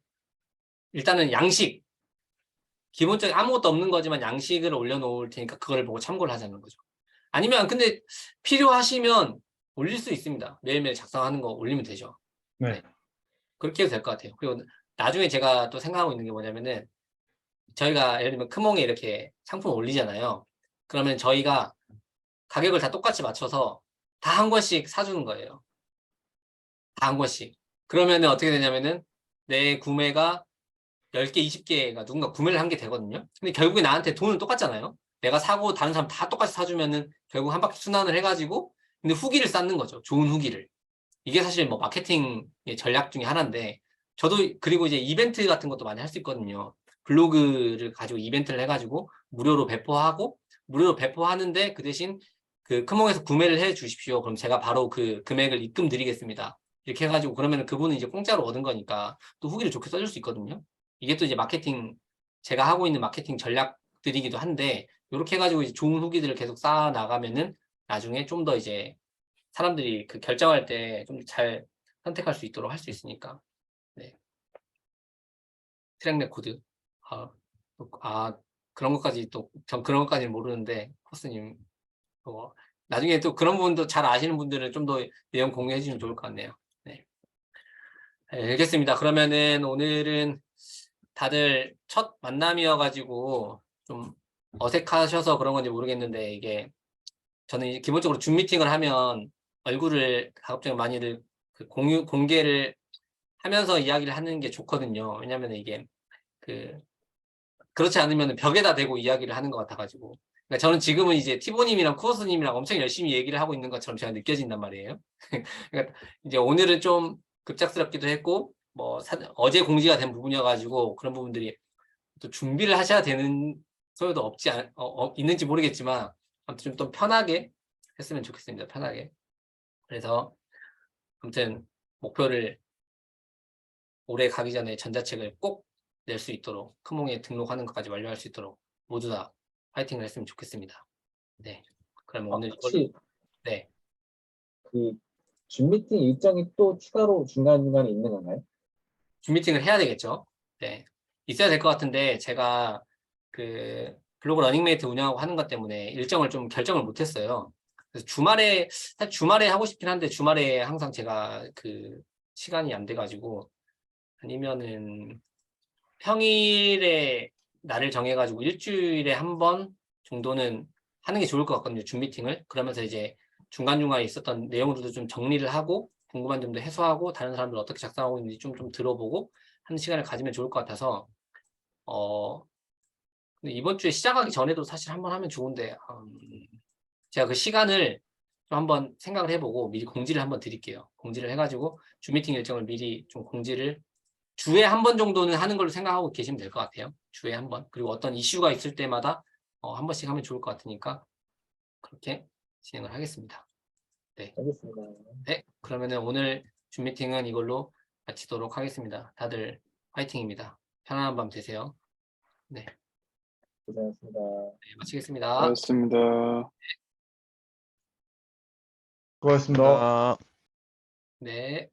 일단은 양식 기본적인 아무것도 없는 거지만 양식을 올려놓을 테니까 그걸 보고 참고를 하자는 거죠. 아니면 근데 필요하시면 올릴 수 있습니다. 매일매일 작성하는 거 올리면 되죠. 네. 네. 그렇게 해도 될 것 같아요. 그리고 나중에 제가 또 생각하고 있는 게 뭐냐면은 저희가 예를 들면 크몽에 이렇게 상품 올리잖아요. 그러면 저희가 가격을 다 똑같이 맞춰서 다 한 권씩 사주는 거예요. 다 한 권씩. 그러면은 어떻게 되냐면은 내 구매가 10개, 20개가 누군가 구매를 한 게 되거든요. 근데 결국에 나한테 돈은 똑같잖아요. 내가 사고 다른 사람 다 똑같이 사주면은 결국 한 바퀴 순환을 해가지고 근데 후기를 쌓는 거죠. 좋은 후기를. 이게 사실 뭐 마케팅의 전략 중에 하나인데 저도 그리고 이제 이벤트 같은 것도 많이 할 수 있거든요. 블로그를 가지고 이벤트를 해가지고 무료로 배포하고 무료로 배포하는데 그 대신 그 크몽에서 구매를 해 주십시오. 그럼 제가 바로 그 금액을 입금 드리겠습니다. 이렇게 해가지고 그러면 그분은 이제 공짜로 얻은 거니까 또 후기를 좋게 써줄 수 있거든요. 이게 또 이제 마케팅 제가 하고 있는 마케팅 전략들이기도 한데 이렇게 해가지고 이제 좋은 후기들을 계속 쌓아 나가면은 나중에 좀 더 이제 사람들이 그 결정할 때 좀 잘 선택할 수 있도록 할 수 있으니까. 네. 트랙 레코드. 그런 것까지 또 전 그런 것까지는 모르는데 코스님 나중에 또 그런 부분도 잘 아시는 분들은 좀 더 내용 공유해 주시면 좋을 것 같네요. 네. 알겠습니다. 그러면은 오늘은 다들 첫 만남이어가지고 좀 어색하셔서 그런 건지 모르겠는데 이게 저는 이제 기본적으로 줌 미팅을 하면 얼굴을 가급적 많이들 공개를 하면서 이야기를 하는 게 좋거든요. 왜냐면 이게 그렇지 않으면 벽에다 대고 이야기를 하는 것 같아가지고. 그러니까 저는 지금은 이제 티보님이랑 쿠어스님이랑 엄청 열심히 얘기를 하고 있는 것처럼 제가 느껴진단 말이에요. 그러니까 이제 오늘은 좀 급작스럽기도 했고, 어제 공지가 된 부분이어가지고 그런 부분들이 또 준비를 하셔야 되는 소요도 있는지 모르겠지만, 아무튼 좀 더 편하게 했으면 좋겠습니다. 편하게. 그래서 아무튼 목표를 올해 가기 전에 전자책을 꼭 낼 수 있도록 크몽에 등록하는 것까지 완료할 수 있도록 모두 다 파이팅을 했으면 좋겠습니다. 네. 그러면 오늘 혹시 네. 그 줌 미팅 일정이 또 추가로 중간중간에 있는 건가요? 줌 미팅을 해야 되겠죠. 네. 있어야 될 것 같은데 제가 블로그 러닝메이트 운영하고 하는 것 때문에 일정을 좀 결정을 못 했어요. 그래서 사실 주말에 하고 싶긴 한데 주말에 항상 제가 시간이 안 돼가지고 아니면은 평일에 날을 정해가지고 일주일에 한 번 정도는 하는 게 좋을 것 같거든요. 줌 미팅을. 그러면서 이제 중간중간에 있었던 내용들도 좀 정리를 하고 궁금한 점도 해소하고 다른 사람들 어떻게 작성하고 있는지 좀 들어보고 하는 시간을 가지면 좋을 것 같아서 근데 이번 주에 시작하기 전에도 사실 한번 하면 좋은데 제가 그 시간을 좀 한번 생각을 해보고 미리 공지를 한번 드릴게요. 공지를 해가지고 줌 미팅 일정을 미리 좀 공지를 주에 한 번 정도는 하는 걸로 생각하고 계시면 될 것 같아요. 주에 한 번. 그리고 어떤 이슈가 있을 때마다 한 번씩 하면 좋을 것 같으니까 그렇게 진행을 하겠습니다. 네. 알겠습니다. 네. 그러면은 오늘 줌 미팅은 이걸로 마치도록 하겠습니다. 다들 화이팅입니다. 편안한 밤 되세요. 네. 고생하셨습니다. 네, 마치겠습니다. 고맙습니다. 수고하셨습니다. 네.